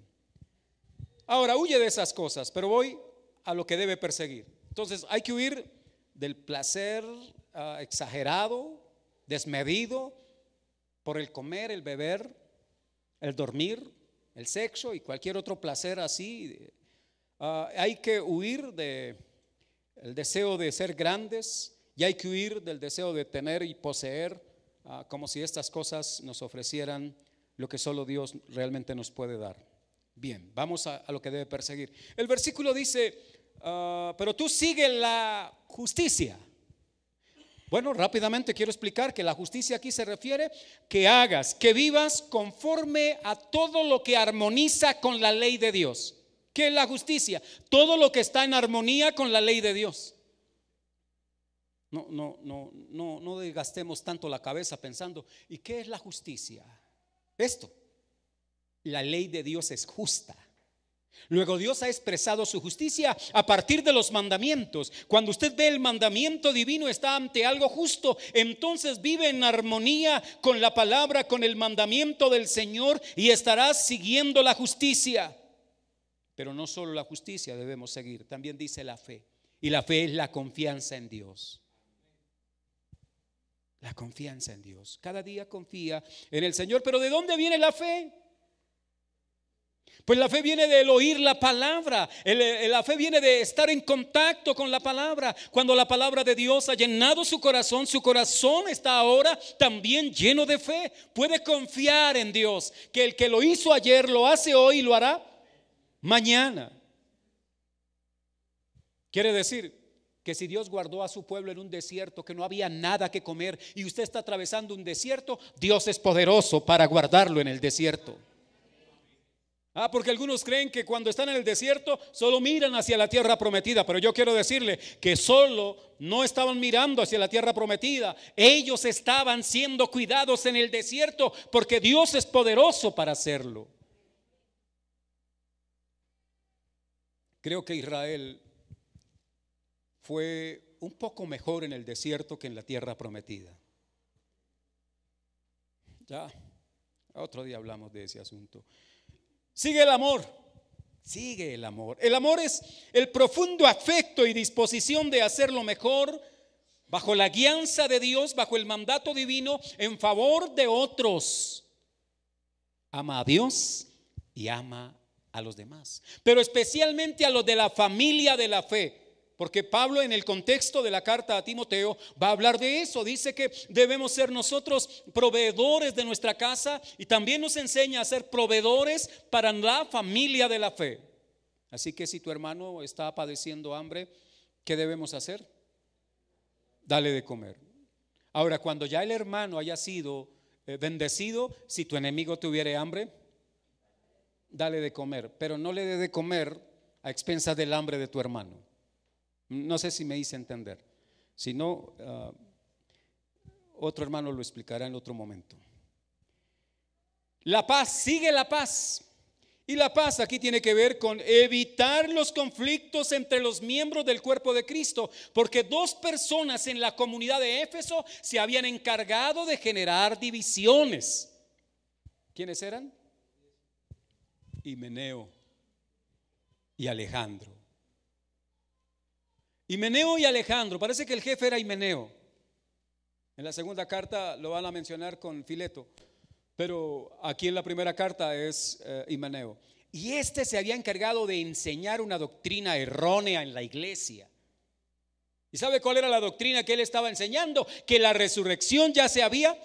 Ahora, huye de esas cosas, pero voy a lo que debe perseguir. Entonces hay que huir del placer exagerado, desmedido, por el comer, el beber, el dormir, el sexo y cualquier otro placer así. Hay que huir del deseo de ser grandes, y hay que huir del deseo de tener y poseer, como si estas cosas nos ofrecieran lo que solo Dios realmente nos puede dar. Bien, vamos a lo que debe perseguir. El versículo dice: pero tú sigue la justicia. Bueno, rápidamente quiero explicar que la justicia aquí se refiere que hagas, que vivas conforme a todo lo que armoniza con la ley de Dios. ¿Qué es la justicia? Todo lo que está en armonía con la ley de Dios. No desgastemos tanto la cabeza pensando: ¿y qué es la justicia? Esto, la ley de Dios es justa. Luego Dios ha expresado su justicia a partir de los mandamientos. Cuando usted ve el mandamiento divino, está ante algo justo. Entonces vive en armonía con la palabra, con el mandamiento del Señor, y estarás siguiendo la justicia. Pero no solo la justicia debemos seguir, también dice la fe. Y la fe es la confianza en Dios. La confianza en Dios. Cada día confía en el Señor. Pero ¿de dónde viene la fe? Pues la fe viene del oír la palabra. La fe viene de estar en contacto con la palabra. Cuando la palabra de Dios ha llenado su corazón está ahora también lleno de fe. Puede confiar en Dios, que el que lo hizo ayer lo hace hoy y lo hará mañana. Quiere decir que si Dios guardó a su pueblo en un desierto, que no había nada que comer, y usted está atravesando un desierto, Dios es poderoso para guardarlo en el desierto. Porque algunos creen que cuando están en el desierto solo miran hacia la tierra prometida, pero yo quiero decirle que solo no estaban mirando hacia la tierra prometida, ellos estaban siendo cuidados en el desierto, porque Dios es poderoso para hacerlo. Creo que Israel fue un poco mejor en el desierto que en la tierra prometida. Ya, otro día hablamos de ese asunto. Sigue el amor. Sigue el amor. El amor es el profundo afecto y disposición de hacer lo mejor bajo la guianza de Dios, bajo el mandato divino, en favor de otros. Ama a Dios y ama a los demás, pero especialmente a los de la familia de la fe. Porque Pablo, en el contexto de la carta a Timoteo, va a hablar de eso. Dice que debemos ser nosotros proveedores de nuestra casa, y también nos enseña a ser proveedores para la familia de la fe. Así que si tu hermano está padeciendo hambre, ¿qué debemos hacer? Dale de comer. Ahora, cuando ya el hermano haya sido bendecido, si tu enemigo tuviere hambre, dale de comer, pero no le dé de comer a expensas del hambre de tu hermano. No sé si me hice entender. Si no, otro hermano lo explicará en otro momento. La paz, sigue la paz. Y la paz aquí tiene que ver con evitar los conflictos entre los miembros del cuerpo de Cristo, porque dos personas en la comunidad de Éfeso se habían encargado de generar divisiones. ¿Quiénes eran? Himeneo y Alejandro. Himeneo y Alejandro, parece que el jefe era Himeneo. En la segunda carta lo van a mencionar con Fileto, pero aquí en la primera carta es Himeneo. Y este se había encargado de enseñar una doctrina errónea en la iglesia. ¿Y sabe cuál era la doctrina que él estaba enseñando? Que la resurrección ya se había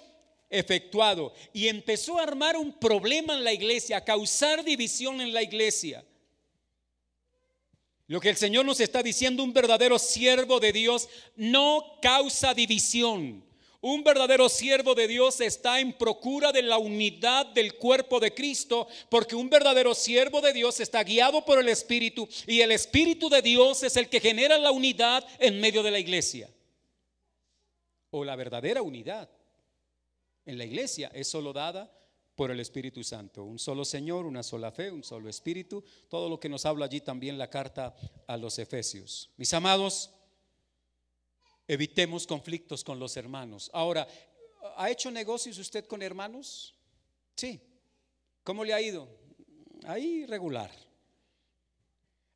efectuado, y empezó a armar un problema en la iglesia, a causar división en la iglesia. Lo que el Señor nos está diciendo: un verdadero siervo de Dios no causa división. Un verdadero siervo de Dios está en procura de la unidad del cuerpo de Cristo, porque un verdadero siervo de Dios está guiado por el Espíritu, y el Espíritu de Dios es el que genera la unidad en medio de la iglesia. O la verdadera unidad en la iglesia es solo dada por el Espíritu Santo. Un solo Señor, una sola fe, un solo Espíritu. Todo lo que nos habla allí también la carta a los Efesios. Mis amados, evitemos conflictos con los hermanos. Ahora, ¿ha hecho negocios usted con hermanos? Sí. ¿Cómo le ha ido? Ahí regular.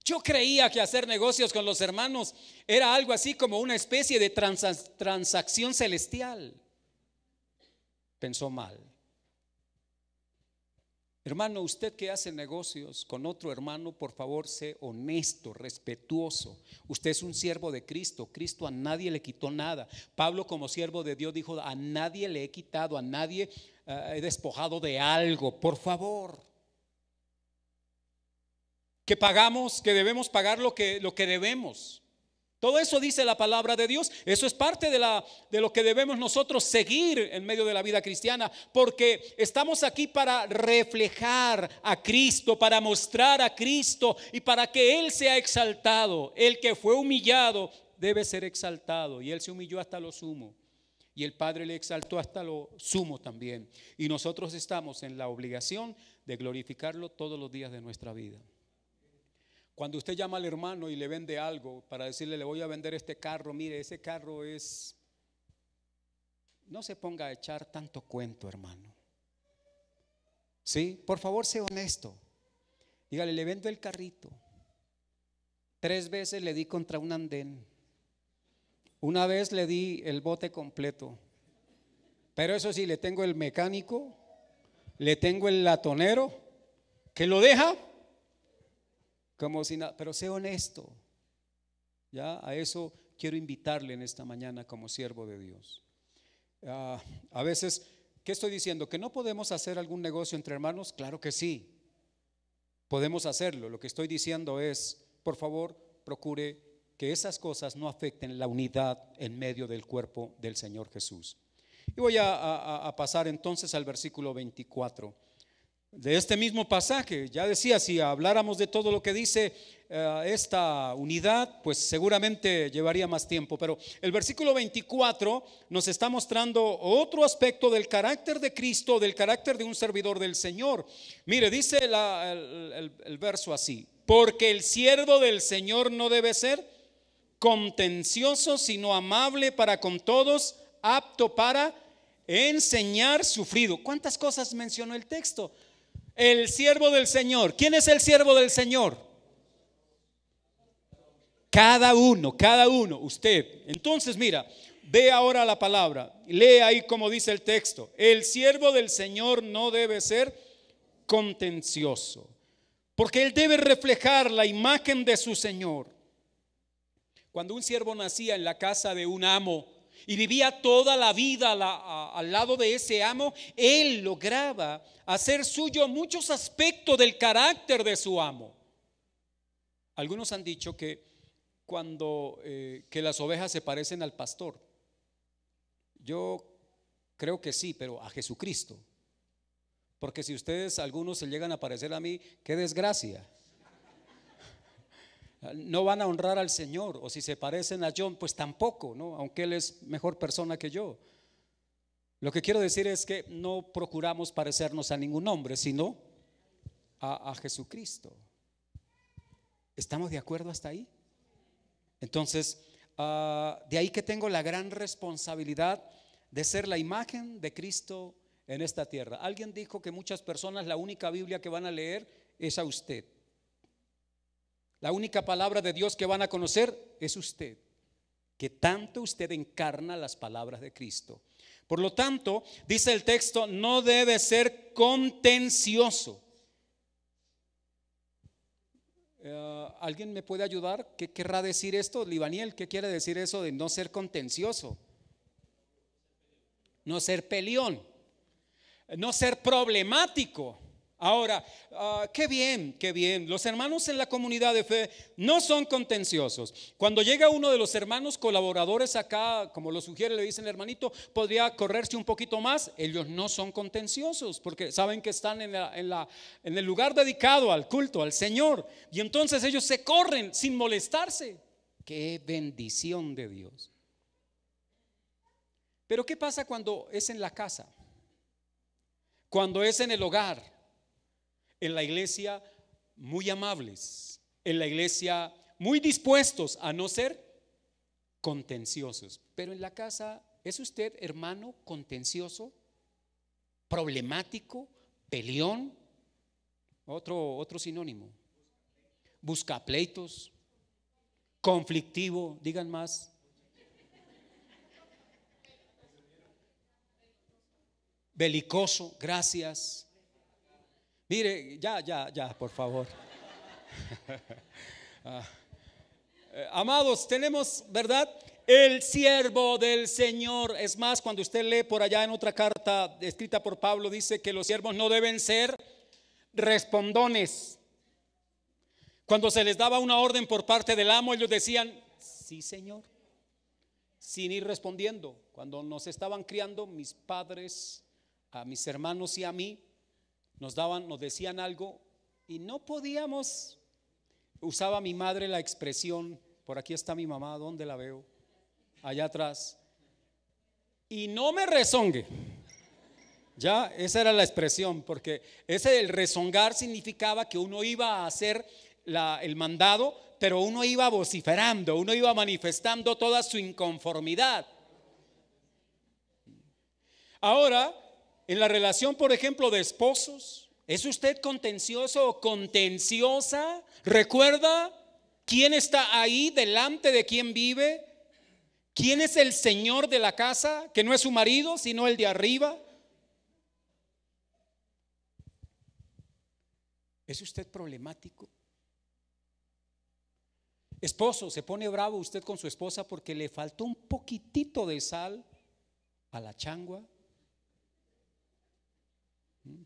Yo creía que hacer negocios con los hermanos era algo así como una especie de transacción celestial. Pensó mal. Hermano, usted que hace negocios con otro hermano, por favor, sé honesto, respetuoso. Usted es un siervo de Cristo. Cristo a nadie le quitó nada. Pablo, como siervo de Dios, dijo: a nadie le he quitado, a nadie he despojado de algo. Por favor, que pagamos, que debemos pagar lo que debemos. Todo eso dice la palabra de Dios. Eso es parte de lo que debemos nosotros seguir en medio de la vida cristiana, porque estamos aquí para reflejar a Cristo, para mostrar a Cristo y para que Él sea exaltado. El que fue humillado debe ser exaltado, y Él se humilló hasta lo sumo, y el Padre le exaltó hasta lo sumo también. Y nosotros estamos en la obligación de glorificarlo todos los días de nuestra vida. Cuando usted llama al hermano y le vende algo para decirle: le voy a vender este carro, mire, ese carro es... No se ponga a echar tanto cuento, hermano. Sí, por favor, sea honesto. Dígale: le vendo el carrito. 3 veces le di contra un andén. Una vez le di el bote completo. Pero eso sí, le tengo el mecánico, le tengo el latonero que lo deja como si nada. Pero sé honesto. Ya, a eso quiero invitarle en esta mañana como siervo de Dios. A veces, ¿qué estoy diciendo? ¿Que no podemos hacer algún negocio entre hermanos? Claro que sí, podemos hacerlo. Lo que estoy diciendo es: por favor, procure que esas cosas no afecten la unidad en medio del cuerpo del Señor Jesús. Y voy a pasar entonces al versículo 24. de este mismo pasaje. Ya decía, si habláramos de todo lo que dice esta unidad, pues seguramente llevaría más tiempo. Pero el versículo 24 nos está mostrando otro aspecto del carácter de Cristo, del carácter de un servidor del Señor. Mire, dice el verso así: porque el siervo del Señor no debe ser contencioso, sino amable para con todos, apto para enseñar, sufrido. ¿Cuántas cosas mencionó el texto? El siervo del Señor. ¿Quién es el siervo del Señor? Cada uno, usted. Entonces mira, ve ahora la palabra, lee ahí como dice el texto. El siervo del Señor no debe ser contencioso, porque él debe reflejar la imagen de su Señor. Cuando un siervo nacía en la casa de un amo y vivía toda la vida al lado de ese amo, él lograba hacer suyo muchos aspectos del carácter de su amo. Algunos han dicho que que las ovejas se parecen al pastor. Yo creo que sí, pero a Jesucristo. Porque si ustedes, algunos se llegan a parecer a mí, qué desgracia. No van a honrar al Señor. O si se parecen a John, pues tampoco, ¿no? Aunque él es mejor persona que yo. Lo que quiero decir es que no procuramos parecernos a ningún hombre, sino a Jesucristo. ¿Estamos de acuerdo hasta ahí? Entonces, de ahí que tengo la gran responsabilidad de ser la imagen de Cristo en esta tierra. Alguien dijo que muchas personas la única Biblia que van a leer es a usted. La única palabra de Dios que van a conocer es usted, que tanto usted encarna las palabras de Cristo. Por lo tanto, dice el texto, no debe ser contencioso. ¿Alguien me puede ayudar? ¿Qué querrá decir esto? Libaniel, ¿qué quiere decir eso de no ser contencioso? No ser peleón, no ser problemático. Ahora, qué bien, qué bien. Los hermanos en la comunidad de fe no son contenciosos. Cuando llega uno de los hermanos colaboradores acá, como lo sugiere, le dicen: hermanito, podría correrse un poquito más. Ellos no son contenciosos porque saben que están en el lugar dedicado al culto, al Señor. Y entonces ellos se corren sin molestarse. Qué bendición de Dios. Pero ¿qué pasa cuando es en la casa? Cuando es en el hogar. En la iglesia muy amables, en la iglesia muy dispuestos a no ser contenciosos. Pero en la casa, ¿es usted, hermano, contencioso, problemático, peleón? Otro sinónimo. Buscapleitos, conflictivo, digan más. Belicoso, gracias. Mire, ya, por favor. Amados, tenemos, ¿verdad? El siervo del Señor. Es más, cuando usted lee por allá en otra carta escrita por Pablo, dice que los siervos no deben ser respondones. Cuando se les daba una orden por parte del amo, ellos decían: sí, Señor, sin ir respondiendo. Cuando nos estaban criando mis padres, a mis hermanos y a mí, nos decían algo y no podíamos. Usaba mi madre la expresión, por aquí está mi mamá, ¿dónde la veo? Allá atrás. Y no me rezongue. Ya, esa era la expresión, porque el rezongar significaba que uno iba a hacer el mandado, pero uno iba vociferando, uno iba manifestando toda su inconformidad. Ahora, en la relación, por ejemplo, de esposos, ¿es usted contencioso o contenciosa? ¿Recuerda quién está ahí delante de quién vive? ¿Quién es el señor de la casa? Que no es su marido, sino el de arriba. ¿Es usted problemático? Esposo, ¿se pone bravo usted con su esposa porque le faltó un poquitito de sal a la changua?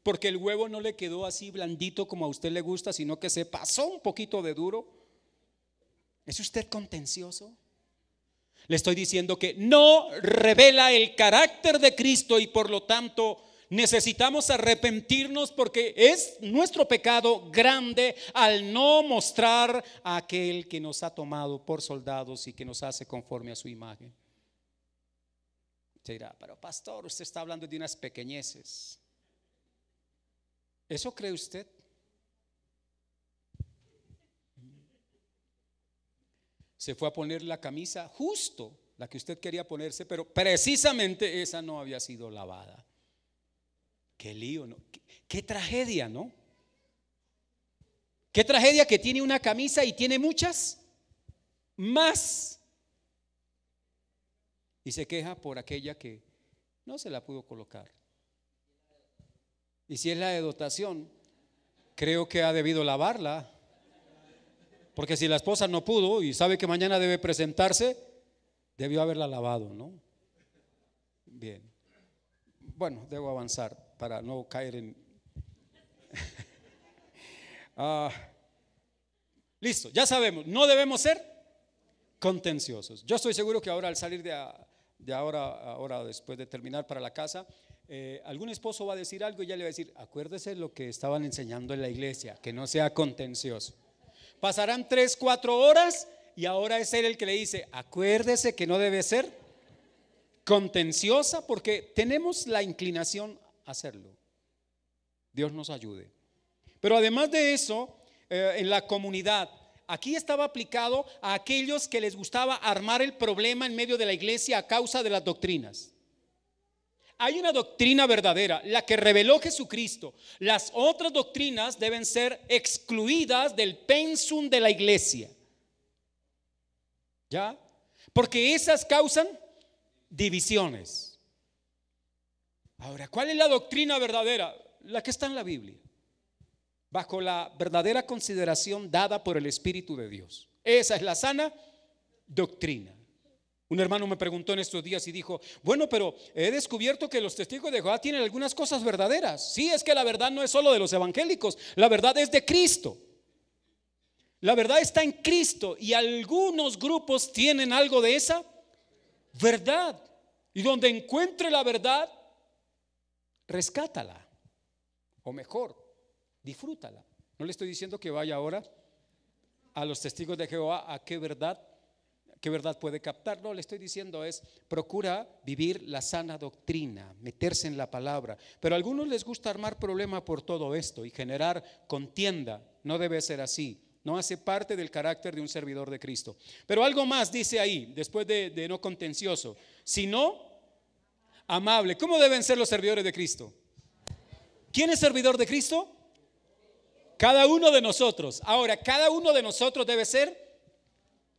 Porque el huevo no le quedó así blandito como a usted le gusta, sino que se pasó un poquito de duro. ¿Es usted contencioso? Le estoy diciendo que no revela el carácter de Cristo y por lo tanto Necesitamos arrepentirnos porque es nuestro pecado grande al no mostrar a aquel que nos ha tomado por soldados y que nos hace conforme a su imagen. Se dirá, pero pastor, usted está hablando de unas pequeñeces. ¿Eso cree usted? Se fue a poner la camisa justo, la que usted quería ponerse, pero precisamente esa no había sido lavada. Qué lío, ¿no? Qué tragedia, ¿no? Qué tragedia que tiene una camisa y tiene muchas más. Y se queja por aquella que no se la pudo colocar. Y si es la de dotación, creo que ha debido lavarla. Porque si la esposa no pudo y sabe que mañana debe presentarse, debió haberla lavado, ¿no? Bien. Bueno, debo avanzar para no caer en... Listo, ya sabemos, no debemos ser contenciosos. Yo estoy seguro que ahora al salir de ahora después de terminar para la casa, algún esposo va a decir algo y ya le va a decir, acuérdese lo que estaban enseñando en la iglesia, que no sea contencioso. Pasarán 3, 4 horas y ahora es él el que le dice, acuérdese que no debe ser contenciosa, porque tenemos la inclinación a hacerlo. Dios nos ayude. Pero además de eso, en la comunidad, aquí estaba aplicado a aquellos que les gustaba armar el problema en medio de la iglesia a causa de las doctrinas. Hay una doctrina verdadera, la que reveló Jesucristo. Las otras doctrinas deben ser excluidas del pensum de la iglesia. ¿Ya? Porque esas causan divisiones. Ahora, ¿cuál es la doctrina verdadera? La que está en la Biblia, bajo la verdadera consideración dada por el Espíritu de Dios. Esa es la sana doctrina. Un hermano me preguntó en estos días y dijo, bueno, pero he descubierto que los testigos de Jehová tienen algunas cosas verdaderas. Sí, es que la verdad no es solo de los evangélicos, la verdad es de Cristo. La verdad está en Cristo y algunos grupos tienen algo de esa verdad. Y donde encuentre la verdad, rescátala. O mejor, disfrútala. No le estoy diciendo que vaya ahora a los testigos de Jehová a qué verdad puede captar. No, le estoy diciendo es, procura vivir la sana doctrina, meterse en la palabra. Pero a algunos les gusta armar problema por todo esto y generar contienda. No debe ser así. No hace parte del carácter de un servidor de Cristo. Pero algo más dice ahí, después de no contencioso, sino amable. ¿Cómo deben ser los servidores de Cristo? ¿Quién es servidor de Cristo? Cada uno de nosotros. Ahora, cada uno de nosotros debe ser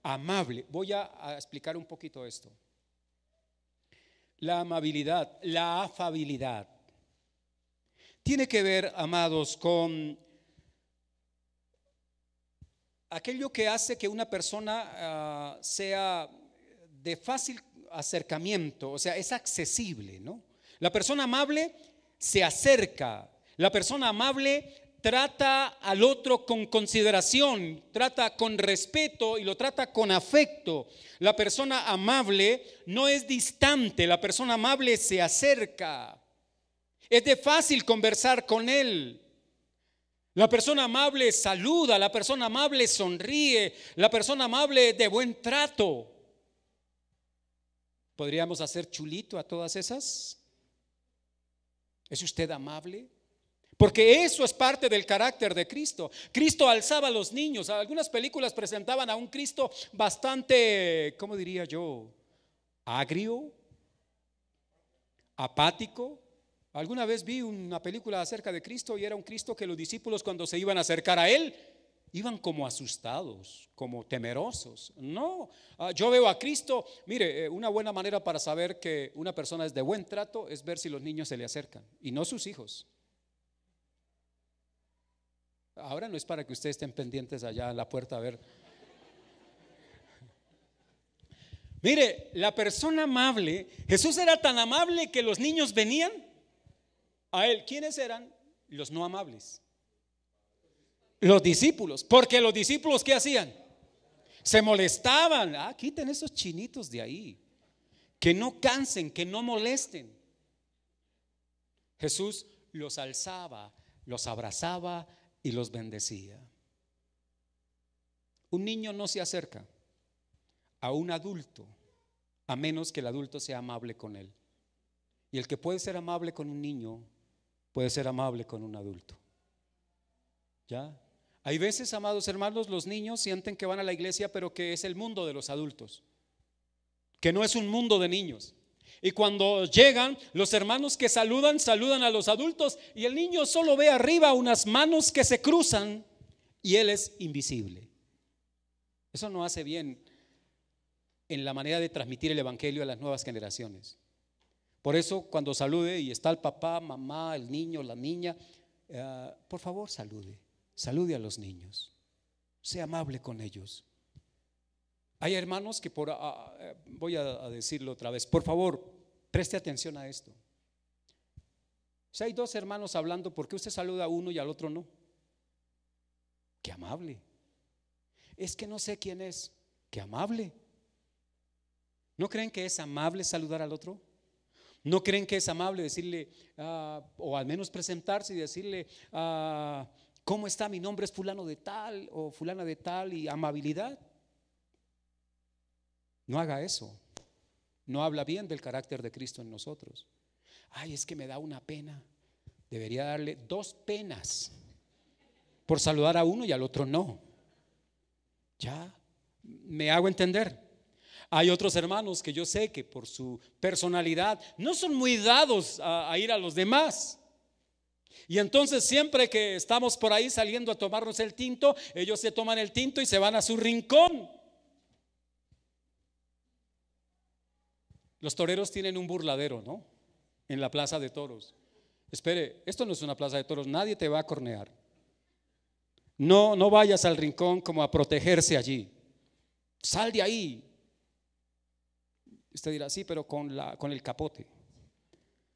amable. Voy a explicar un poquito esto. La amabilidad, la afabilidad, tiene que ver, amados, con aquello que hace que una persona sea de fácil acercamiento, o sea, es accesible, ¿no? La persona amable se acerca, la persona amable trata al otro con consideración, trata con respeto y lo trata con afecto. La persona amable no es distante, la persona amable se acerca. Es de fácil conversar con él. La persona amable saluda, la persona amable sonríe, la persona amable es de buen trato. ¿Podríamos hacer chulito a todas esas? ¿Es usted amable? Porque eso es parte del carácter de Cristo. Cristo alzaba a los niños. Algunas películas presentaban a un Cristo bastante, ¿cómo diría yo? Agrio, apático. Alguna vez vi una película acerca de Cristo y era un Cristo que los discípulos, cuando se iban a acercar a él, iban como asustados, como temerosos. No, yo veo a Cristo. Mire, una buena manera para saber que una persona es de buen trato es ver si los niños se le acercan y no sus hijos. Ahora no es para que ustedes estén pendientes allá en la puerta a ver. Mire, la persona amable, Jesús era tan amable que los niños venían a él. ¿Quiénes eran los no amables? Los discípulos. Porque los discípulos, ¿qué hacían? Se molestaban. Quiten esos chinitos de ahí, que no cansen, que no molesten. Jesús los alzaba, los abrazaba y los bendecía. Un niño no se acerca a un adulto a menos que el adulto sea amable con él. Y el que puede ser amable con un niño puede ser amable con un adulto. ¿Ya? Hay veces, amados hermanos, los niños sienten que van a la iglesia, pero que es el mundo de los adultos, que no es un mundo de niños. Y cuando llegan, los hermanos que saludan, saludan a los adultos, y el niño solo ve arriba unas manos que se cruzan y él es invisible. Eso no hace bien en la manera de transmitir el evangelio a las nuevas generaciones. Por eso, cuando salude y está el papá, mamá, el niño, la niña, por favor salude a los niños, sea amable con ellos. Hay hermanos que voy a decirlo otra vez, por favor, preste atención a esto. Si hay dos hermanos hablando, ¿por qué usted saluda a uno y al otro no? Qué amable. Es que no sé quién es. Qué amable. ¿No creen que es amable saludar al otro? ¿No creen que es amable decirle, o al menos presentarse y decirle, ¿cómo está? Mi nombre es fulano de tal o fulana de tal, y amabilidad? No haga eso. No habla bien del carácter de Cristo en nosotros. Ay, es que me da una pena. Debería darle 2 penas por saludar a uno y al otro no. ¿Ya? ¿Me hago entender? Hay otros hermanos que yo sé que por su personalidad no son muy dados a ir a los demás. Y entonces siempre que estamos por ahí saliendo a tomarnos el tinto, ellos se toman el tinto y se van a su rincón. Los toreros tienen un burladero, ¿no? En la plaza de toros. Espere, esto no es una plaza de toros, nadie te va a cornear. No vayas al rincón como a protegerse allí. Sal de ahí. Usted dirá, sí, pero con el capote.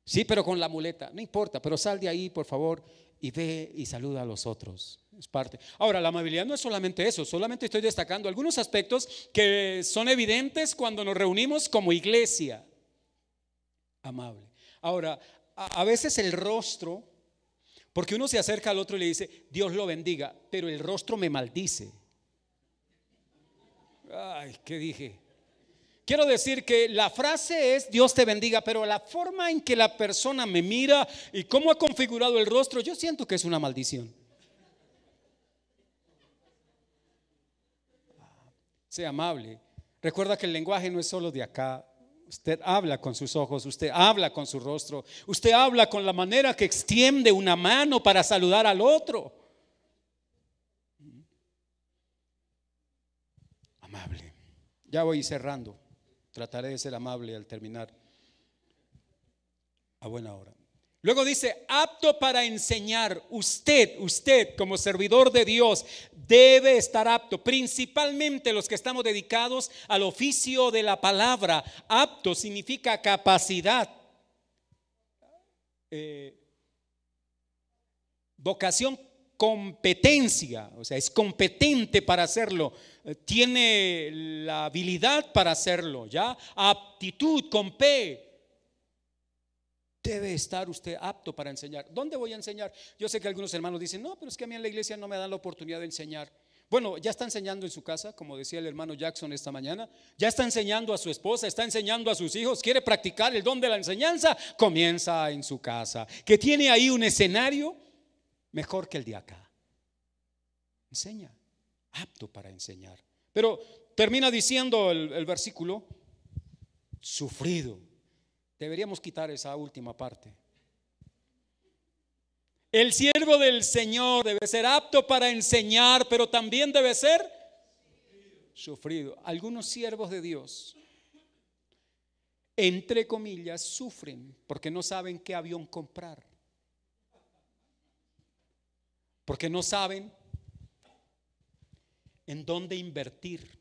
Sí, pero con la muleta. No importa, pero sal de ahí, por favor, y ve y saluda a los otros. Es parte. Ahora, la amabilidad no es solamente eso, solamente estoy destacando algunos aspectos que son evidentes cuando nos reunimos como iglesia. Amable. Ahora, a veces el rostro, porque uno se acerca al otro y le dice, Dios lo bendiga, pero el rostro me maldice. Ay, ¿qué dije? Quiero decir que la frase es Dios te bendiga, pero la forma en que la persona me mira y cómo ha configurado el rostro, yo siento que es una maldición. Sea amable. Recuerda que el lenguaje no es solo de acá. Usted habla con sus ojos, usted habla con su rostro, usted habla con la manera que extiende una mano para saludar al otro. Amable. Ya voy cerrando. Trataré de ser amable al terminar a buena hora. Luego dice, apto para enseñar. Usted como servidor de Dios debe estar apto, principalmente los que estamos dedicados al oficio de la palabra. Apto significa capacidad, vocación, competencia, o sea, es competente para hacerlo, tiene la habilidad para hacerlo, ¿ya? Aptitud con P. Debe estar usted apto para enseñar. ¿Dónde voy a enseñar? Yo sé que algunos hermanos dicen, no, pero es que a mí en la iglesia no me dan la oportunidad de enseñar. Bueno, ya está enseñando en su casa, como decía el hermano Jackson esta mañana. Ya está enseñando a su esposa, está enseñando a sus hijos. Quiere practicar el don de la enseñanza, comienza en su casa. Que tiene ahí un escenario mejor que el de acá. Enseña, apto para enseñar. Pero termina diciendo el versículo, sufrido. Deberíamos quitar esa última parte. El siervo del Señor debe ser apto para enseñar, pero también debe ser sufrido. Algunos siervos de Dios, entre comillas, sufren porque no saben qué avión comprar, porque no saben en dónde invertir,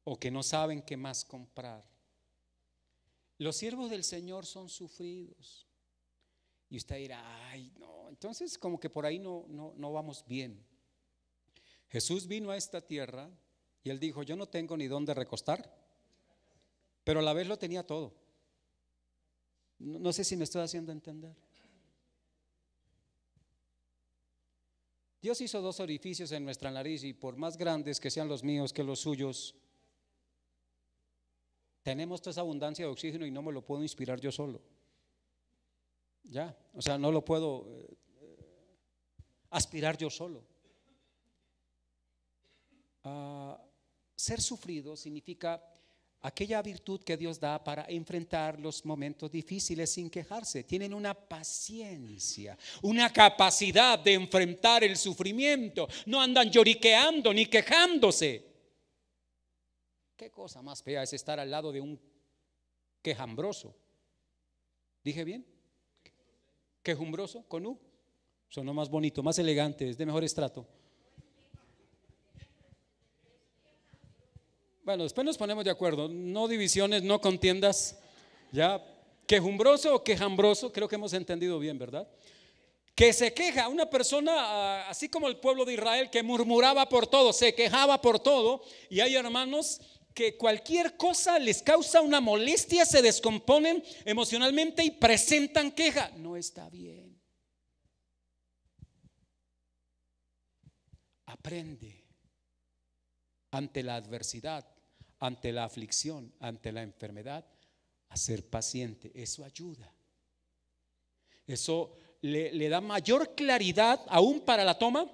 o que no saben qué más comprar. Los siervos del Señor son sufridos. Y usted dirá, ay, no, entonces como que por ahí no vamos bien. Jesús vino a esta tierra y él dijo, yo no tengo ni dónde recostar, pero a la vez lo tenía todo. No sé si me estoy haciendo entender. Dios hizo 2 orificios en nuestra nariz y por más grandes que sean los míos que los suyos, tenemos toda esa abundancia de oxígeno y no me lo puedo inspirar yo solo. Ya, o sea, no lo puedo aspirar yo solo. Ser sufrido significa aquella virtud que Dios da para enfrentar los momentos difíciles sin quejarse. Tienen una paciencia, una capacidad de enfrentar el sufrimiento. No andan lloriqueando ni quejándose. ¿Qué cosa más fea es estar al lado de un quejambroso? ¿Dije bien? ¿Quejumbroso? ¿Con U? Sonó más bonito, más elegante, es de mejor estrato. Bueno, después nos ponemos de acuerdo. No divisiones, no contiendas. Ya, quejumbroso o quejambroso, creo que hemos entendido bien, ¿verdad? Que se queja, una persona así como el pueblo de Israel que murmuraba por todo, se quejaba por todo. Y hay hermanos que cualquier cosa les causa una molestia, se descomponen emocionalmente y presentan queja. No está bien. Aprende ante la adversidad, ante la aflicción, ante la enfermedad, a ser paciente. Eso ayuda. Eso le da mayor claridad aún para la toma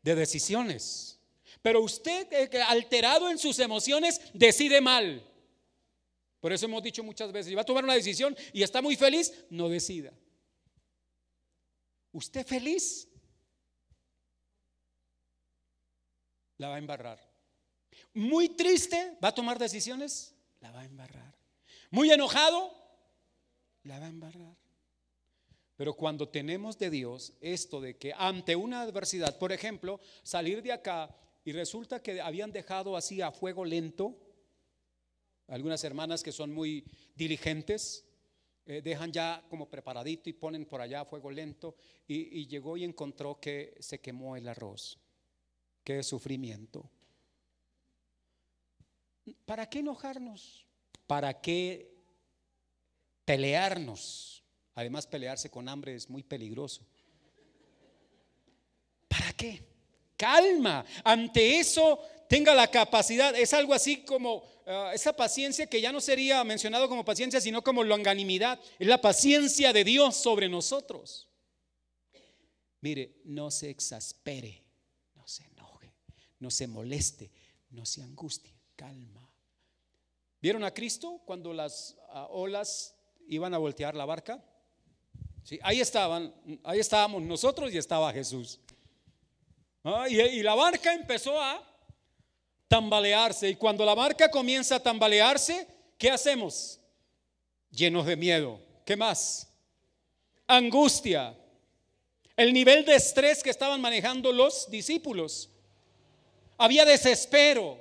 de decisiones. Pero usted, alterado en sus emociones, decide mal. Por eso hemos dicho muchas veces, si va a tomar una decisión y está muy feliz, no decida. Usted feliz la va a embarrar. Muy triste, va a tomar decisiones, la va a embarrar. Muy enojado, la va a embarrar. Pero cuando tenemos de Dios esto de que ante una adversidad, por ejemplo, salir de acá y resulta que habían dejado así a fuego lento, algunas hermanas que son muy diligentes, dejan ya como preparadito y ponen por allá a fuego lento, y llegó y encontró que se quemó el arroz. Qué sufrimiento. ¿Para qué enojarnos? ¿Para qué pelearnos? Además, pelearse con hambre es muy peligroso. ¿Para qué? Calma. Ante eso, tenga la capacidad. Es algo así como esa paciencia que ya no sería mencionado como paciencia, sino como longanimidad. Es la paciencia de Dios sobre nosotros. Mire, no se exaspere, no se enoje, no se moleste, no se angustie. Calma. ¿Vieron a Cristo cuando las olas iban a voltear la barca? Sí, ahí estábamos nosotros y estaba Jesús. Y la barca empezó a tambalearse. Y cuando la barca comienza a tambalearse, ¿qué hacemos? Llenos de miedo. ¿Qué más? Angustia. El nivel de estrés que estaban manejando los discípulos. Había desespero.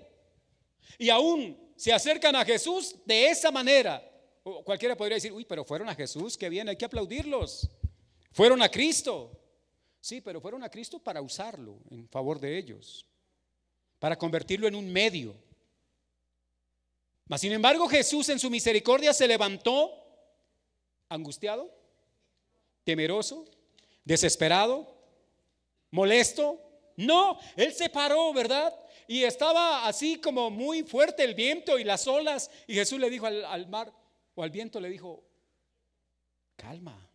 Y aún se acercan a Jesús de esa manera. Cualquiera podría decir, uy, pero fueron a Jesús, qué bien, hay que aplaudirlos. Fueron a Cristo. Sí, pero fueron a Cristo para usarlo en favor de ellos, para convertirlo en un medio. Mas sin embargo, Jesús en su misericordia se levantó angustiado, temeroso, desesperado, molesto. No, Él se paró, ¿verdad? Y estaba así como muy fuerte el viento y las olas. Y Jesús le dijo al mar o al viento, le dijo, calma,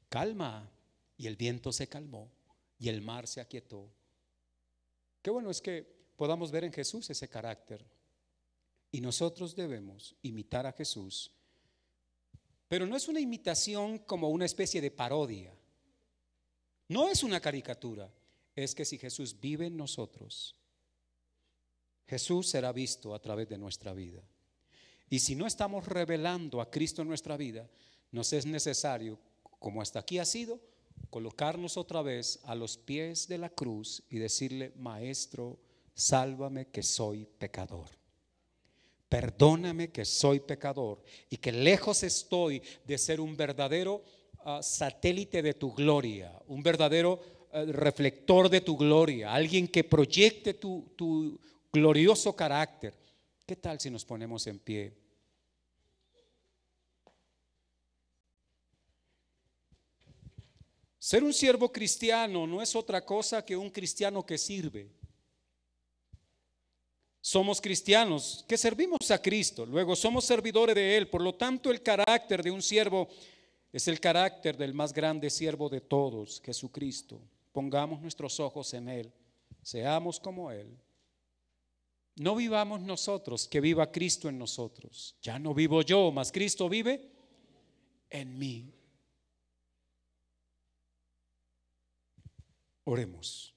calma. Y el viento se calmó y el mar se aquietó. Qué bueno es que podamos ver en Jesús ese carácter. Y nosotros debemos imitar a Jesús. Pero no es una imitación como una especie de parodia. No es una caricatura. Es que si Jesús vive en nosotros, Jesús será visto a través de nuestra vida. Y si no estamos revelando a Cristo en nuestra vida, nos es necesario, como hasta aquí ha sido, colocarnos otra vez a los pies de la cruz y decirle, Maestro, sálvame que soy pecador. Perdóname que soy pecador y que lejos estoy de ser un verdadero satélite de tu gloria, un verdadero reflector de tu gloria, alguien que proyecte tu glorioso carácter. ¿Qué tal si nos ponemos en pie? Ser un siervo cristiano no es otra cosa que un cristiano que sirve. Somos cristianos que servimos a Cristo, luego somos servidores de Él. Por lo tanto, el carácter de un siervo es el carácter del más grande siervo de todos, Jesucristo. Pongamos nuestros ojos en Él, seamos como Él. No vivamos nosotros, que viva Cristo en nosotros. Ya no vivo yo, mas Cristo vive en mí. Oremos.